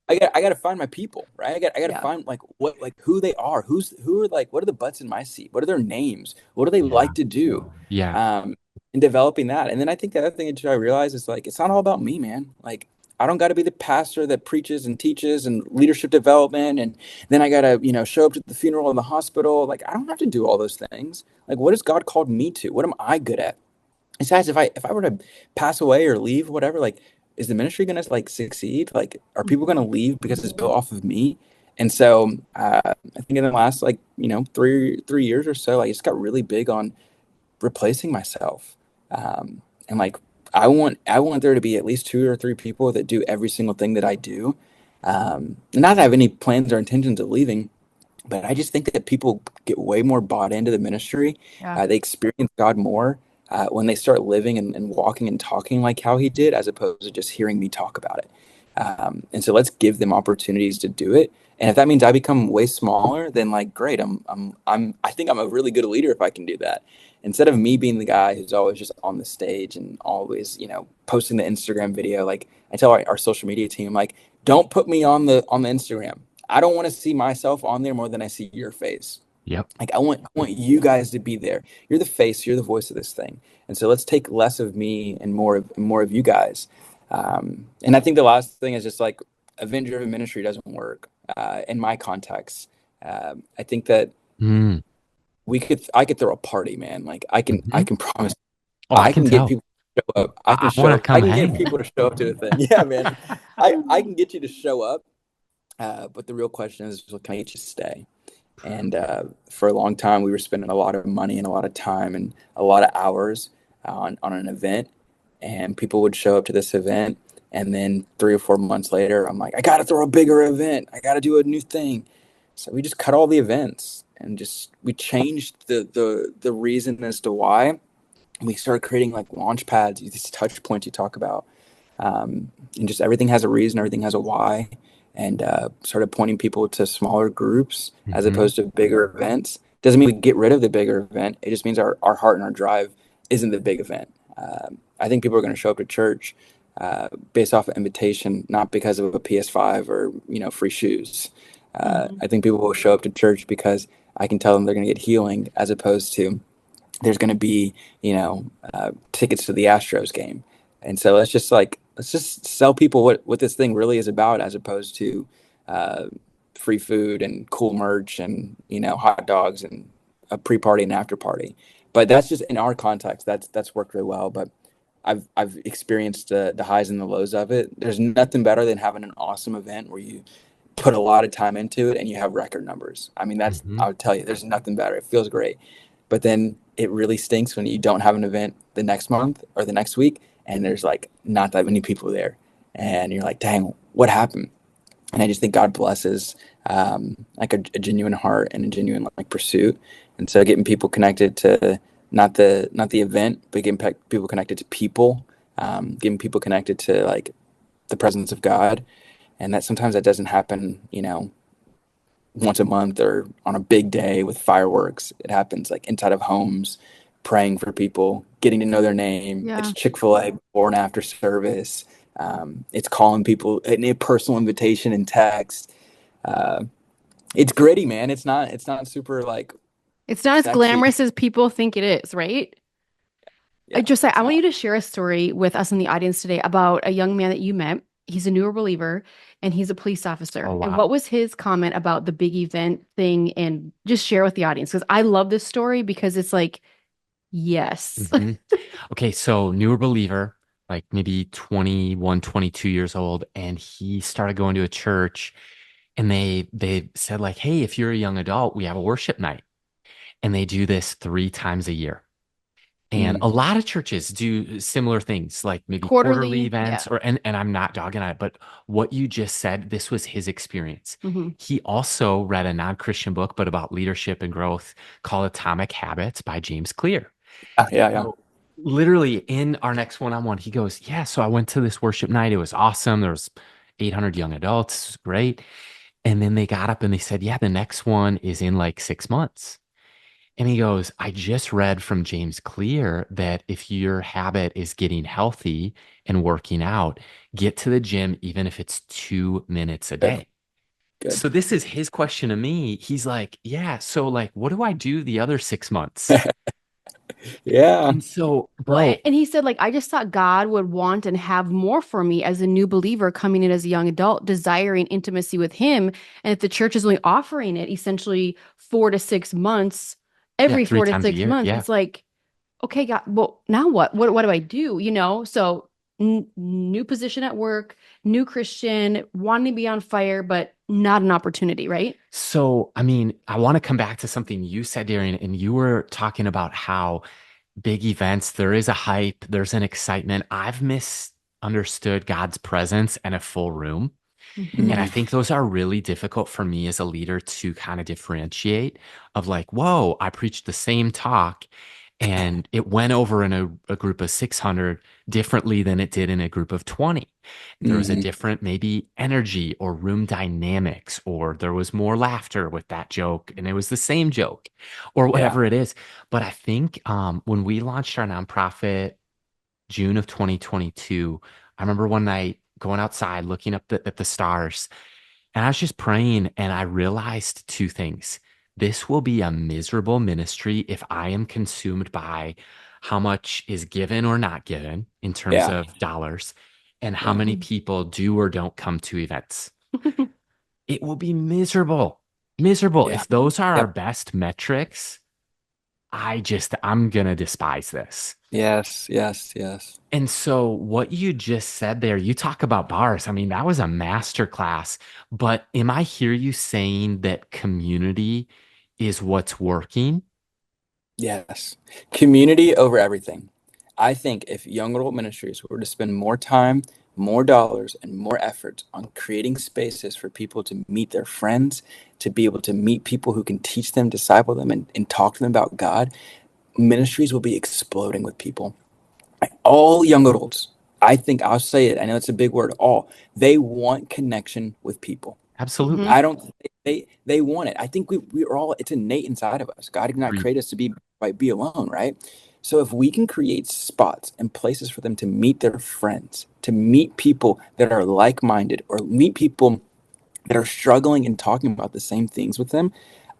I got to find my people, right? I got to Yeah. find like who they are, who are like what are the butts in my seat, what are their names, what do they Yeah. like to do, Yeah. um, in developing that. And then I think the other thing that I realize is like it's not all about me, man. Like I don't got to be the pastor that preaches and teaches and leadership development, and then I got to show up to the funeral in the hospital. Like I don't have to do all those things. Like what has God called me to? What am I good at? Besides, if I were to pass away or leave, whatever, like, is the ministry going to like succeed? Like, are people going to leave because it's built off of me? And so, I think in the last like 3 years or so, I just got really big on replacing myself. And like, I want there to be at least 2 or 3 people that do every single thing that I do. Not that I have any plans or intentions of leaving, but I just think that people get way more bought into the ministry. Yeah. They experience God more when they start living and walking and talking like how he did, as opposed to just hearing me talk about it. And so let's give them opportunities to do it. And if that means I become way smaller, then like great. I think I'm a really good leader if I can do that. Instead of me being the guy who's always just on the stage and always, posting the Instagram video, like I tell our social media team, like, don't put me on the Instagram. I don't want to see myself on there more than I see your face. Yep. Like I want you guys to be there. You're the face, you're the voice of this thing. And so let's take less of me and more of you guys. And I think the last thing is just like event-driven ministry doesn't work in my context. I think that Mm. I could throw a party, man. Like I can I Hmm. can promise Oh, I I can can get tell. people to show up. I want to I come can get hang. people to show up to a thing. Yeah, man. I can get you to show up. But the real question is, well, can I get you to stay? And for a long time, we were spending a lot of money and a lot of time and a lot of hours on an event. And people would show up to this event. And then 3 or 4 months later, I'm like, I got to throw a bigger event. I got to do a new thing. So we just cut all the events and just we changed the reason as to why. We started creating like launch pads, these touch points you talk about, and just everything has a reason, everything has a why, and started pointing people to smaller groups as Hmm. opposed to bigger events Doesn't mean we get rid of the bigger event. It just means our heart and our drive isn't the big event. I think people are going to show up to church based off of invitation, not because of a PS5 or free shoes. I think people will show up to church because I can tell them they're going to get healing, as opposed to there's going to be tickets to the Astros game. And so let's just sell people what this thing really is about, as opposed to uh, free food and cool merch and hot dogs and a pre-party and after party. But that's just in our context. That's worked really well. But I've experienced the highs and the lows of it. There's nothing better than having an awesome event where you put a lot of time into it and you have record numbers. I mean, I would tell you, there's nothing better. It feels great. But then it really stinks when you don't have an event the next month or the next week and there's like not that many people there. And you're like, dang, what happened? And I just think God blesses like a genuine heart and a genuine like pursuit. And so getting people connected to not the event, but getting people connected to people, getting people connected to like the presence of God. And that sometimes that doesn't happen, once a month or on a big day with fireworks. It happens like inside of homes, praying for people, getting to know their name. Yeah. It's Chick-fil-A before and after service. It's calling people a personal invitation in text. It's gritty, man. It's not super like It's not as sexy. glamorous as people think it is, right? Yeah, Josiah, it's I want not. you to share a story with us in the audience today about a young man that you met. He's a newer believer and he's a police officer. Oh, And wow. what was his comment about the big event thing? And just share with the audience, because I love this story because it's like, yes. Mhm. Okay, so newer believer, like maybe 21, 22 years old, and he started going to a church and they said like, "Hey, if you're a young adult, we have a worship night." And they do this 3 times a year. And Mm. a lot of churches do similar things, like maybe quarterly Quarterly. events Yeah. and I'm not dogging on it, but what you just said, this was his experience. hmm He also read a non-Christian book, but about leadership and growth called Atomic Habits by James Clear. Yeah. So literally in our next one-on-one, he goes, "Yeah, so I went to this worship night. It was awesome. There was 800 young adults. It was great." And then they got up and they said, "Yeah, the next one is in like 6 months." And he goes, "I just read from James Clear that if your habit is getting healthy and working out, get to the gym, even if it's 2 minutes a Good. day." Good. So this is his question to me. He's like, "Yeah, so like, what do I do the other 6 months?" Yeah. And so, Well, bro, and he said, like, I just thought God would want and have more for me as a new believer coming in as a young adult, desiring intimacy with him. And if the church is only offering it essentially 4 to 6 months, yeah, every three four to times a six year. months, Yeah. it's like, okay, God, well, now what? What do I do? So new position at work, new Christian, wanting to be on fire, but not an opportunity, right? So, I mean, I want to come back to something you said, Darian, and you were talking about how big events, there is a hype, there's an excitement. I've misunderstood God's presence and a full room. And I hmm Mm. think those are really difficult for me as a leader to kind of differentiate of like, whoa, I preached the same talk and it went over in a group of 600 differently than it did in a group of 20. There was a Mhm. different maybe energy or room dynamics, or there was more laughter with that joke and it was the same joke or Yeah. whatever it is. But I think when we launched our nonprofit June of 2022, I remember one night going outside looking up at the stars and I was just praying and I realized two things. This will be a miserable ministry if I am consumed by how much is given or not given in terms Yeah. of dollars and how Yeah. many people do or don't come to events. It will be miserable. Miserable. Yeah. If those are our Yep. best metrics, I'm going to despise this. Yes. Yes. Yes. And so what you just said there, you talk about bars. I mean, that was a master class, but am I hear you saying that community is what's working? Yes. Community over everything. I think if young adult ministries were to spend more time, more dollars, and more effort on creating spaces for people to meet their friends, to be able to meet people who can teach them, disciple them, and talk to them about God, ministries will be exploding with people. All young adults, I think I'll say it. I know it's a big word, all. They want connection with people. Absolutely. hmm I don't They want it. I think we're all, it's innate inside of us. God did not Agreed. create us to be alone, right? So if we can create spots and places for them to meet their friends, to meet people that are like-minded, or meet people that are struggling and talking about the same things with them,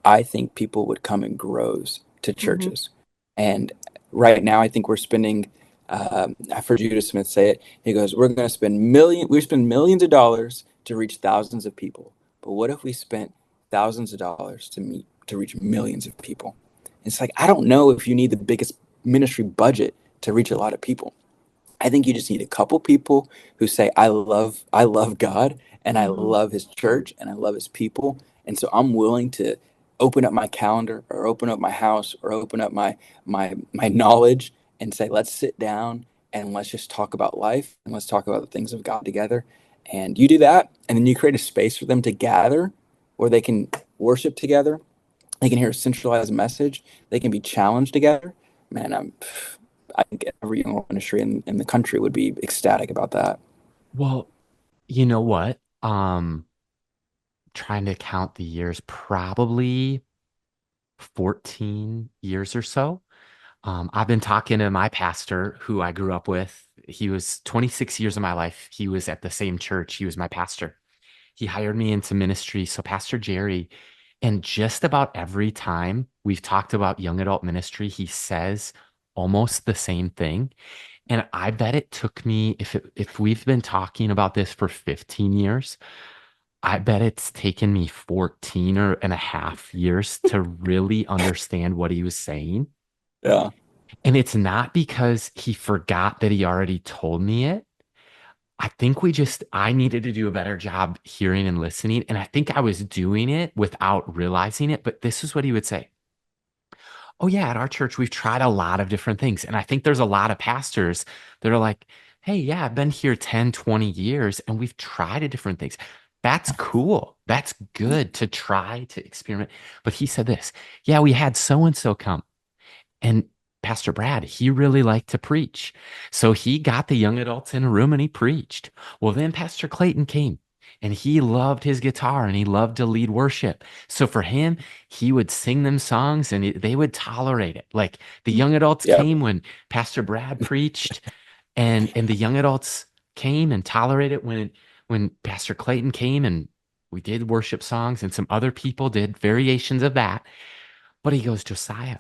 I think people would come in groves to Hmm. churches. And right now, I think we're spending. I've heard Judah Smith say it. He goes, "We're going to we spend millions of dollars to reach thousands of people. But what if we spent thousands of dollars to reach millions of people?" It's like, I don't know if you need the biggest ministry budget to reach a lot of people. I think you just need a couple people who say, I love God, and I Hmm. love his church, and I love his people. And so I'm willing to open up my calendar, or open up my house, or open up my knowledge, and say, let's sit down and let's just talk about life, and let's talk about the things of God together. And you do that, and then you create a space for them to gather where they can worship together. They can hear a centralized message. They can be challenged together. Man, I think every young ministry in the country would be ecstatic about that. Well, you know what? Trying to count the years, probably 14 years or so. I've been talking to my pastor who I grew up with. He was 26 years of my life. He was at the same church. He was my pastor. He hired me into ministry. So, Pastor Jerry, and just about every time we've talked about young adult ministry, he says almost the same thing. And I bet it took me, if we've been talking about this for 15 years, I bet it's taken me 14 or and a half years to really understand what he was saying. Yeah, And it's not because he forgot that he already told me it. I think I needed to do a better job hearing and listening. And I think I was doing it without realizing it. But this is what he would say. Oh, yeah, at our church, we've tried a lot of different things. And I think there's a lot of pastors that are like, hey, yeah, I've been here 10, 20 years and we've tried a different things. That's cool. That's good to try to experiment. But he said this, yeah, we had so and so come. And Pastor Brad, he really liked to preach. So he got the young adults in a room and he preached. Well, then Pastor Clayton came and he loved his guitar and he loved to lead worship. So for him, he would sing them songs and they would tolerate it. Like the young adults yeah, came when Pastor Brad preached, and the young adults came and tolerated when Pastor Clayton came, and we did worship songs and some other people did variations of that. But he goes, Josiah,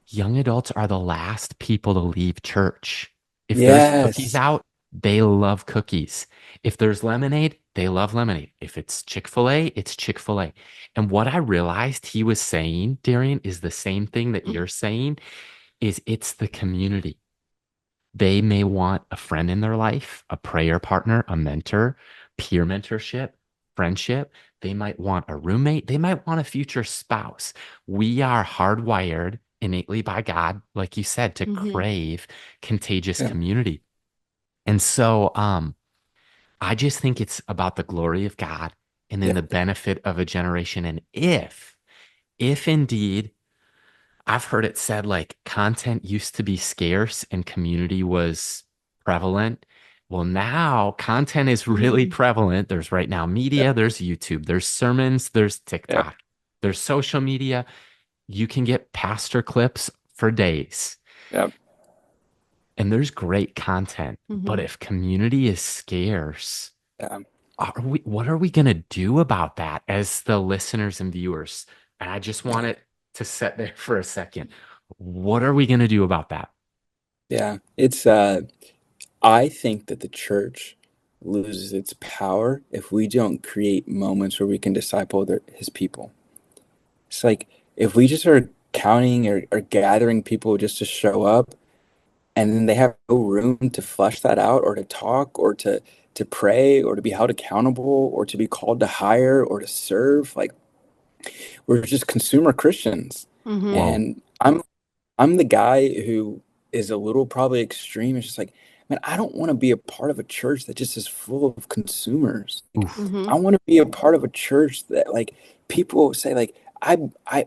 young adults are the last people to leave church. If there's cookies yes, out, they love cookies. If there's lemonade, they love lemonade. If it's Chick-fil-A, it's Chick-fil-A. And what I realized he was saying, Darian, is the same thing that you're saying, is it's the community. They may want a friend in their life, a prayer partner, a mentor, peer mentorship, friendship. They might want a roommate. They might want a future spouse. We are hardwired innately by God, like you said, to Hmm. crave contagious yeah, community. And so I just think it's about the glory of God and then yeah, the benefit of a generation. And if indeed I've heard it said like content used to be scarce and community was prevalent. Well, now content is really Hmm. prevalent. There's right now yeah, media, there's YouTube, there's sermons, there's yeah, TikTok, there's social media. You can get pastor clips for days, yeah, and there's great content. But Hmm. if community is scarce, yeah, what are we going to do about that as the listeners and viewers? And I just want it to sit there for a second. What are we going to do about that? yeah. It's I think that the church loses its power if we don't create moments where we can disciple his people. It's like, if we just are counting, or gathering people just to show up, and then they have no room to flesh that out, or to talk, or to pray, or to be held accountable, or to be called to hire, or to serve. Like, we're just consumer Christians. Hmm. Whoa. And I'm the guy who is a little probably extreme. It's just like, man, I don't want to be a part of a church that just is full of consumers. Like, Oof. Hmm. I want to be a part of a church that, like, people say, like,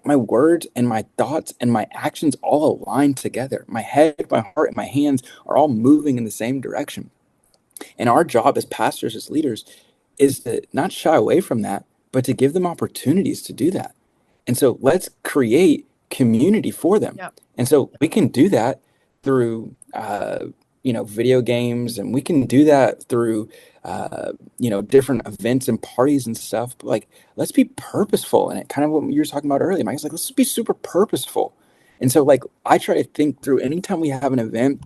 my words and my thoughts and my actions all align together. My head, my heart, and my hands are all moving in the same direction. And our job as pastors, as leaders, is to not shy away from that, but to give them opportunities to do that. And so let's create community for them. Yep. And so we can do that through, video games, and we can do that through, different events and parties and stuff. But like, let's be purposeful in it. Kind of what you were talking about earlier, Mike. It's like, let's be super purposeful. And so, like, I try to think through anytime we have an event,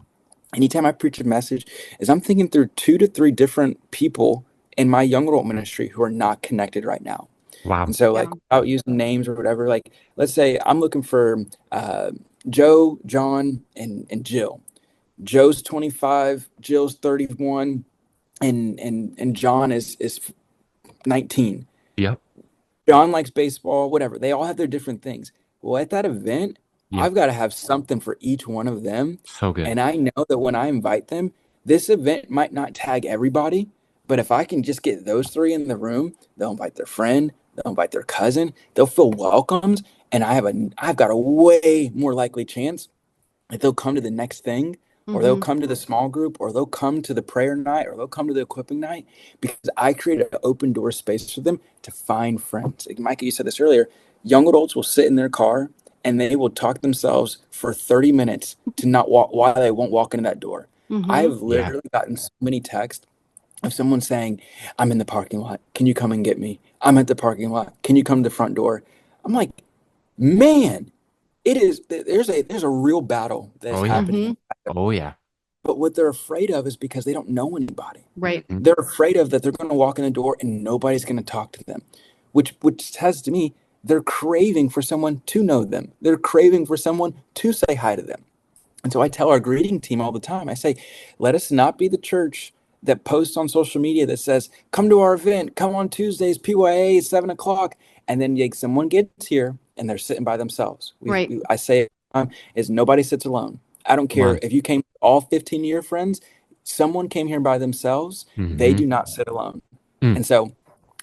anytime I preach a message, is I'm thinking through 2 to 3 different people in my young adult ministry who are not connected right now. Wow. And so, Yeah. like, without using names or whatever, like, let's say I'm looking for Joe, John, and Jill. Joe's 25, Jill's 31, and John is 19. Yep. John likes baseball, whatever. They all have their different things. Well, at that event, Yep. I've got to have something for each one of them. So good. And I know that when I invite them, this event might not tag everybody, but if I can just get those 3 in the room, they'll invite their friend, they'll invite their cousin, they'll feel welcomed, and I've got a way more likely chance that they'll come to the next thing, or they'll come to the small group, or they'll come to the prayer night, or they'll come to the equipping night, because I created an open door space for them to find friends. Like Micah, you said this earlier, young adults will sit in their car and they will talk themselves for 30 minutes to not walk, why they won't walk into that door. I have Yeah. literally gotten so many texts of someone saying, I'm in the parking lot. Can you come and get me? I'm at the parking lot. Can you come to the front door? I'm like, man, there's a real battle that is Oh, yeah. happening. Oh, yeah. But what they're afraid of is because they don't know anybody. Right. Mhm. They're afraid of that they're going to walk in the door and nobody's going to talk to them, which says to me, they're craving for someone to know them. They're craving for someone to say hi to them. And so I tell our greeting team all the time, I say, let us not be the church that posts on social media that says, come to our event, come on Tuesdays, PYA, 7 o'clock. And then like, someone gets here and they're sitting by themselves. Right. I say is nobody sits alone. I don't care if you came all 15 of your friends, someone came here by themselves. They do not sit alone. Mm. And so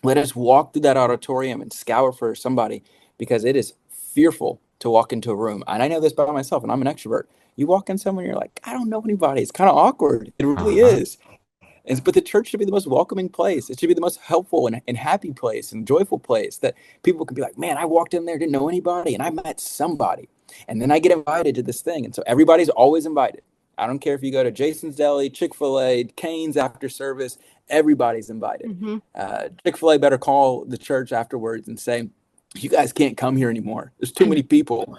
let us walk through that auditorium and scour for somebody, because it is fearful to walk into a room. And I know this by myself, and I'm an extrovert. You walk in somewhere, you're like, I don't know anybody. It's kind of awkward. It really is. But the church should be the most welcoming place. It should be the most helpful and happy place and joyful place that people can be like, man, I walked in there, didn't know anybody, and I met somebody. And then I get invited to this thing. And so everybody's always invited. I don't care if you go to Jason's Deli, Chick-fil-A, Cane's after service, everybody's invited. Chick-fil-A better call the church afterwards and say, you guys can't come here anymore. There's too many people.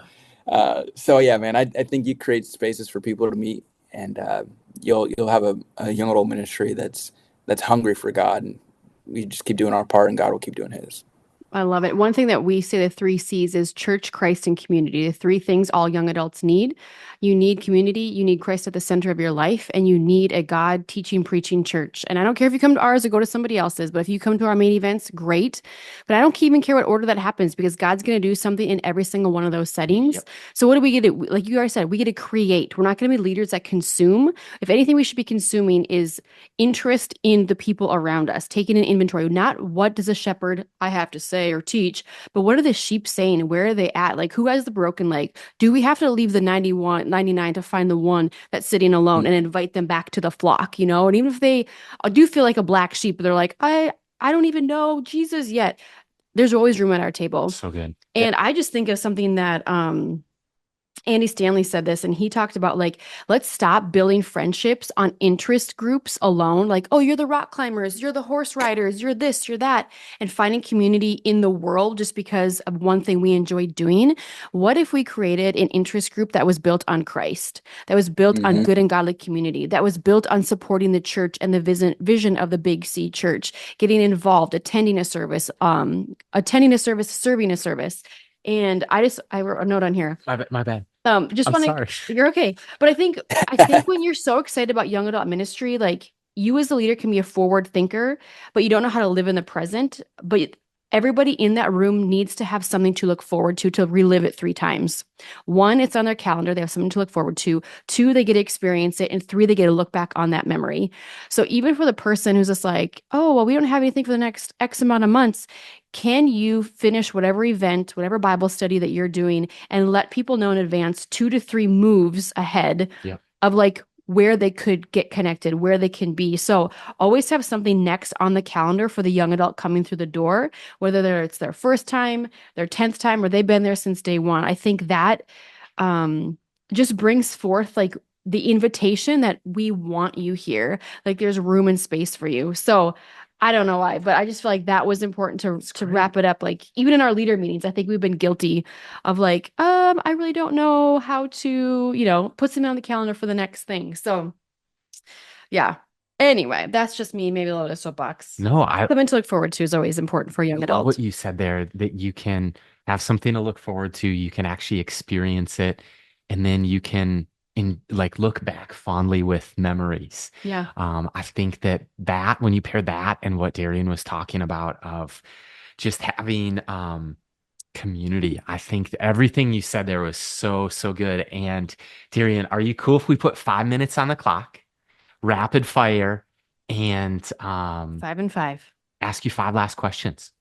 So yeah, man, I think you create spaces for people to meet, and you'll have a young adult ministry that's hungry for God, and we just keep doing our part, and God will keep doing His. I love it. One thing that we say the 3 C's is church, Christ, and community. The 3 things all young adults need. You need community, you need Christ at the center of your life, and you need a God teaching, preaching church. And I don't care if you come to ours or go to somebody else's, but if you come to our main events, great. But I don't even care what order that happens, because God's going to do something in every single one of those settings. Yep. So what do we get to, like you already said, we get to create. We're not going to be leaders that consume. If anything, we should be consuming is interest in the people around us, taking an inventory, not what does a shepherd, I have to say or teach, but what are the sheep saying? Where are they at? Like, who has the broken leg? Do we have to leave the 99 to find the one that's sitting alone and invite them back to the flock, you know? And even if they do feel like a black sheep, they're like, I don't even know Jesus yet. There's always room at our table. So good. And I just think of something that Andy Stanley said this, and he talked about, like, let's stop building friendships on interest groups alone. Like, oh, you're the rock climbers, you're the horse riders, you're this, you're that, and finding community in the world just because of one thing we enjoy doing. What if we created an interest group that was built on Christ, that was built on good and godly community, that was built on supporting the church and the vision of the Big C church, getting involved, attending a service, serving a service. And I wrote a note on here. My bad. Just I'm want sorry. to, you're okay. But I think when you're so excited about young adult ministry, like, you as a leader can be a forward thinker, but you don't know how to live in the present. But everybody in that room needs to have something to look forward to relive it 3 times. 1, it's on their calendar. They have something to look forward to. 2, they get to experience it. And 3, they get to look back on that memory. So even for the person who's just like, oh, well, we don't have anything for the next X amount of months, can you finish whatever event, whatever Bible study that you're doing, and let people know in advance 2 to 3 moves ahead of, like, where they could get connected, where they can be. So always have something next on the calendar for the young adult coming through the door, whether it's their first time, their 10th time, or they've been there since day one. I think that just brings forth like the invitation that we want you here. Like there's room and space for you. So I don't know why, but I just feel like that was important to wrap it up. Like even in our leader meetings, I think we've been guilty of like, I really don't know how to, put something on the calendar for the next thing. So yeah. Anyway, that's just me, maybe a little bit of soapbox. No, I Something to look forward to is always important for a young love adult. what you said there, that you can have something to look forward to, you can actually experience it, and then you can look back fondly with memories. Yeah. I think that when you pair that and what Darrian was talking about of just having community, I think everything you said there was so, so good. And Darrian, are you cool if we put 5 minutes on the clock, rapid fire, and 5 and 5. ask you 5 last questions?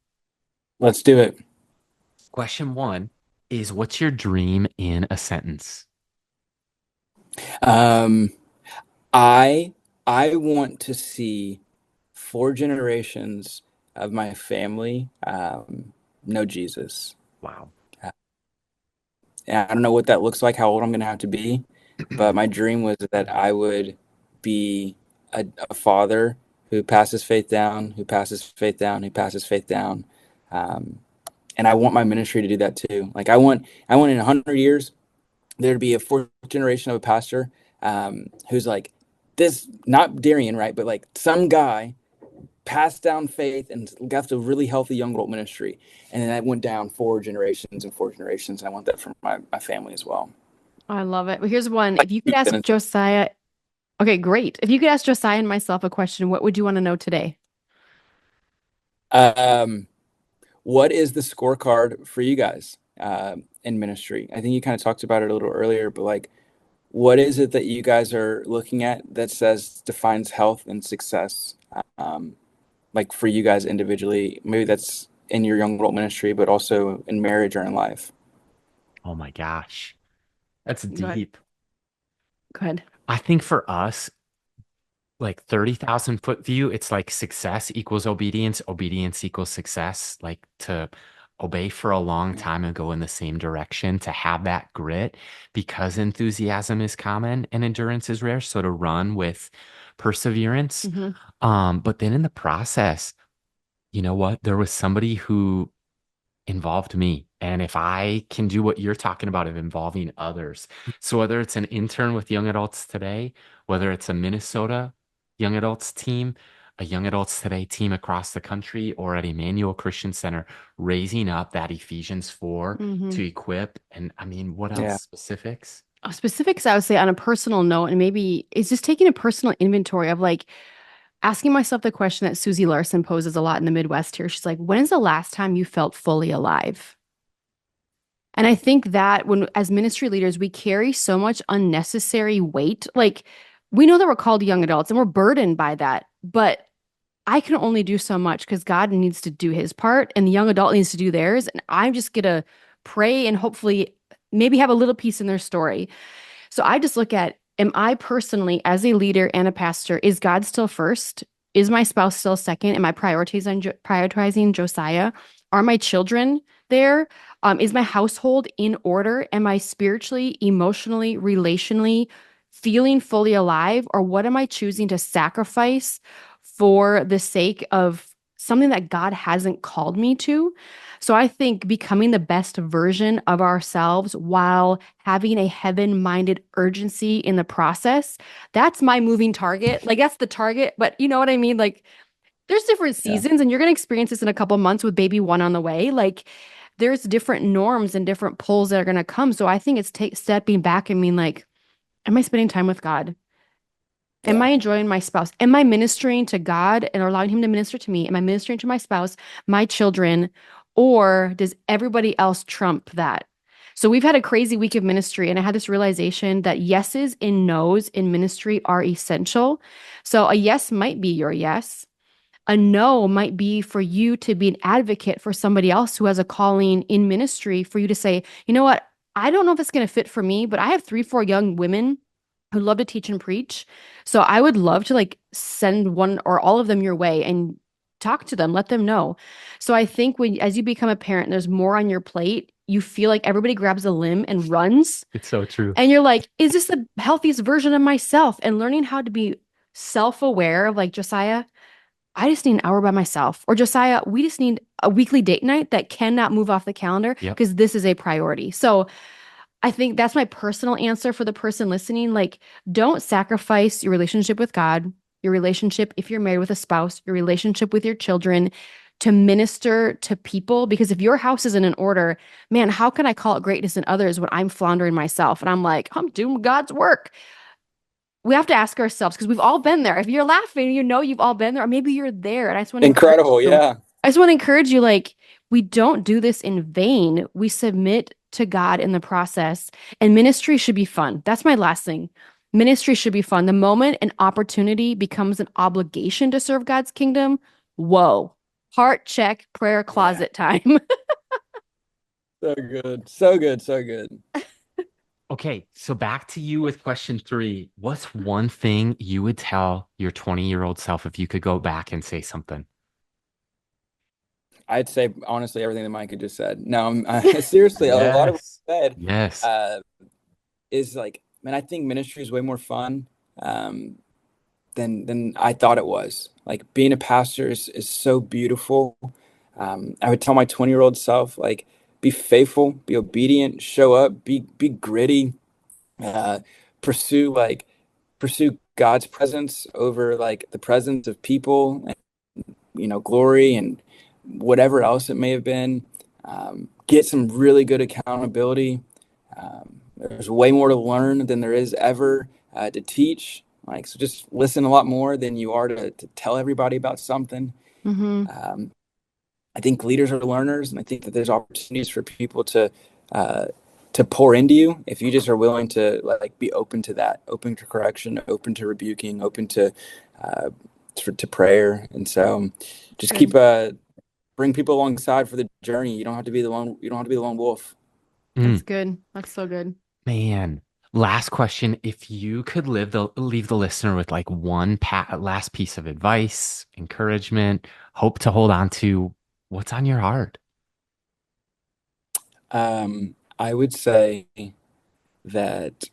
Let's do it. Question one is, what's your dream in a sentence? Um, I want to see 4 generations of my family know Jesus. Wow. And I don't know what that looks like, how old I'm going to have to be, but my dream was that I would be a father who passes faith down, who passes faith down, who passes faith down. And I want my ministry to do that too. Like I want in 100 years there to be a fourth generation of a pastor who's like this, not Darrian, right? But like some guy passed down faith and got to really healthy young adult ministry. And then that went down 4 generations and 4 generations. I want that for my family as well. I love it. Well, here's one. Like, If you could ask Josiah, okay, great. If you could ask Josiah and myself a question, what would you want to know today? um, what is the scorecard for you guys in ministry? I think you kind of talked about it a little earlier, but like, what is it that you guys are looking at that says defines health and success? Like for you guys individually, maybe that's in your young adult ministry, but also in marriage or in life. Oh my gosh. That's Go ahead. deep. Go ahead. I think for us, like 30,000 foot view, it's like success equals obedience, obedience equals success. Like to obey for a long time and go in the same direction, to have that grit, because enthusiasm is common and endurance is rare. So to run with perseverance. But then in the process, you know what? There was somebody who involved me. And if I can do what you're talking about of involving others, so whether it's an intern with young adults today, whether it's a Minnesota young adults team, a young adults today team across the country, or at Emmanuel Christian Center, raising up that Ephesians 4 to equip. And I mean, what else? Yeah. Specifics? Specifics, I would say on a personal note, and maybe it's just taking a personal inventory of like asking myself the question that Susie Larson poses a lot in the Midwest here. She's like, when is the last time you felt fully alive? And I think that when, as ministry leaders, we carry so much unnecessary weight. Like, we know that we're called young adults and we're burdened by that, but I can only do so much because God needs to do his part and the young adult needs to do theirs. And I'm just going to pray and hopefully maybe have a little piece in their story. So I just look at, am I personally, as a leader and a pastor, is God still first? Is my spouse still second? Am I prioritizing Josiah? Are my children there? Is my household in order? Am I spiritually, emotionally, relationally feeling fully alive? Or what am I choosing to sacrifice for the sake of something that God hasn't called me to? So I think becoming the best version of ourselves while having a heaven-minded urgency in the process, that's my moving target. Like that's the target, but you know what I mean? Like there's different seasons and you're going to experience this in a couple months with baby one on the way. Like there's different norms and different pulls that are going to come. So I think it's stepping back and being like, am I spending time with God? Am I enjoying my spouse? Am I ministering to God and allowing him to minister to me? Am I ministering to my spouse, my children, or does everybody else trump that? So we've had a crazy week of ministry and I had this realization that yeses and nos in ministry are essential. So a yes might be your yes. A no might be for you to be an advocate for somebody else who has a calling in ministry, for you to say, you know what? I don't know if it's going to fit for me, but I have 3, 4 young women who love to teach and preach. So I would love to like send one or all of them your way and talk to them, let them know. So I think as you become a parent, there's more on your plate. You feel like everybody grabs a limb and runs. It's so true. And you're like, is this the healthiest version of myself? And learning how to be self-aware of like, Josiah, I just need an hour by myself. Or Josiah, we just need a weekly date night that cannot move off the calendar because this is a priority. So I think that's my personal answer for the person listening. Like, don't sacrifice your relationship with God, your relationship, if you're married with a spouse, your relationship with your children to minister to people. Because if your house isn't in order, man, how can I call it greatness in others when I'm floundering myself? And I'm like, I'm doing God's work. We have to ask ourselves, because we've all been there. If you're laughing, you've all been there, or maybe you're there. And I just want to Incredible. Yeah. I just want to encourage you, like, we don't do this in vain. We submit to God in the process, and ministry should be fun. That's my last thing. Ministry should be fun. The moment an opportunity becomes an obligation to serve God's kingdom, whoa, heart check, prayer closet time. So good. So good. So good. Okay, so back to you with question 3. What's one thing you would tell your 20-year-old self if you could go back and say something? I'd say honestly everything that Micah just said. No, seriously, a lot of what he said Yes. is like, man, I think ministry is way more fun than I thought it was. Like being a pastor is so beautiful. I would tell my 20-year-old self, like, be faithful, be obedient, show up, be gritty, uh, pursue God's presence over like the presence of people, and glory and whatever else it may have been. Get some really good accountability. There's way more to learn than there is ever to teach. Like, so just listen a lot more than you are to tell everybody about something. I think leaders are learners, and I think that there's opportunities for people to pour into you if you just are willing to like be open to that, open to correction, open to rebuking, open to prayer. And so just keep bring people alongside for the journey. You don't have to be the lone wolf. That's good. That's so good. Man, last question. If you could leave the listener with like one last piece of advice, encouragement, hope to hold on to, what's on your heart? I would say that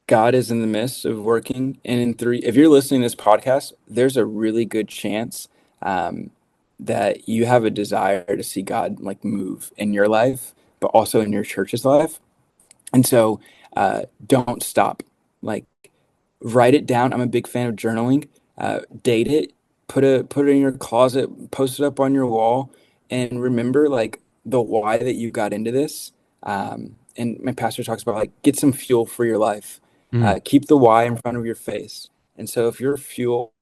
God is in the midst of working. And if you're listening to this podcast, there's a really good chance that you have a desire to see God like move in your life, but also in your church's life. And so don't stop. Like, write it down. I'm a big fan of journaling. Date it, put it in your closet, post it up on your wall, and remember like the why that you got into this. And my pastor talks about like, get some fuel for your life. Keep the why in front of your face. And so if your fuel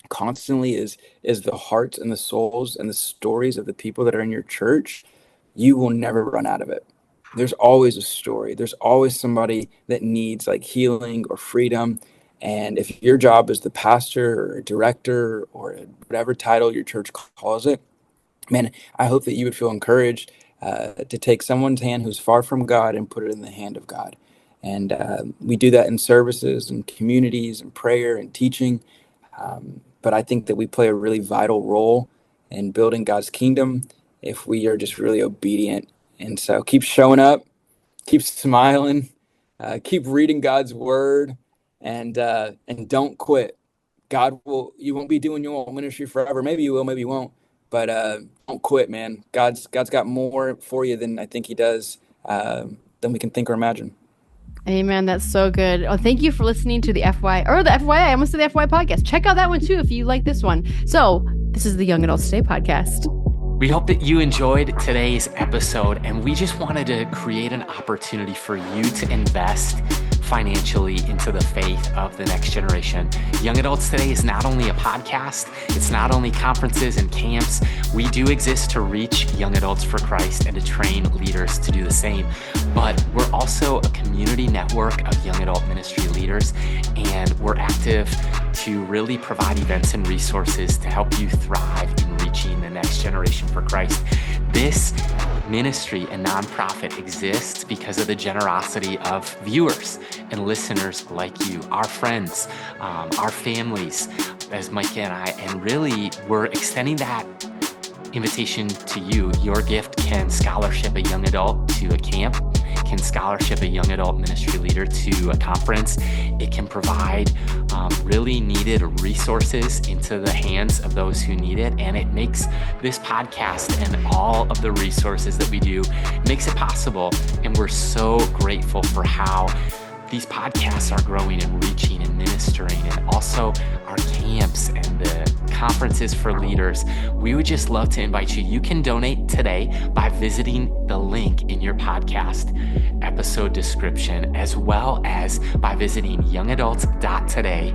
constantly is the hearts and the souls and the stories of the people that are in your church, you will never run out of it. There's always a story. There's always somebody that needs like healing or freedom. And if your job is the pastor or director or whatever title your church calls it, man, I hope that you would feel encouraged to take someone's hand who's far from God and put it in the hand of God. And we do that in services and communities and prayer and teaching. But I think that we play a really vital role in building God's kingdom if we are just really obedient. And so keep showing up, keep smiling, keep reading God's word, and don't quit. You won't be doing your own ministry forever. Maybe you will, maybe you won't. But don't quit, man. God's got more for you than I think he does, than we can think or imagine. Amen. That's so good. Oh, thank you for listening to the FYI. I almost said the FYI podcast. Check out that one too if you like this one. So this is the Young Adults Today podcast. We hope that you enjoyed today's episode, and we just wanted to create an opportunity for you to invest financially into the faith of the next generation. Young Adults Today is not only a podcast, it's not only conferences and camps. We do exist to reach young adults for Christ and to train leaders to do the same. But we're also a community network of young adult ministry leaders, and we're active to really provide events and resources to help you thrive in reaching the next generation for Christ. This ministry and nonprofit exists because of the generosity of viewers and listeners like you, our friends, our families, as Micah and I, and really we're extending that invitation to you. Your gift can scholarship a young adult to a camp, can scholarship a young adult ministry leader to a conference. It can provide really needed resources into the hands of those who need it. And it makes this podcast and all of the resources that we do, makes it possible. And we're so grateful for how these podcasts are growing and reaching and ministering, and also our camps and the conferences for leaders. We would just love to invite you. You can donate today by visiting the link in your podcast episode description, as well as by visiting youngadults.today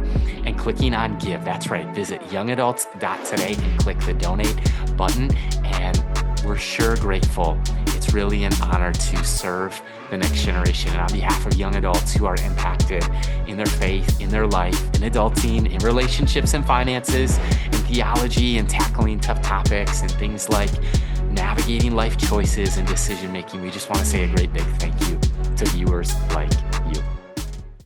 and clicking on give. That's right. Visit youngadults.today and click the donate button. And we're sure grateful. It's really an honor to serve the next generation. And on behalf of young adults who are impacted in their faith, in their life, in adulting, in relationships and finances, in theology and tackling tough topics and things like navigating life choices and decision making, we just want to say a great big thank you to viewers like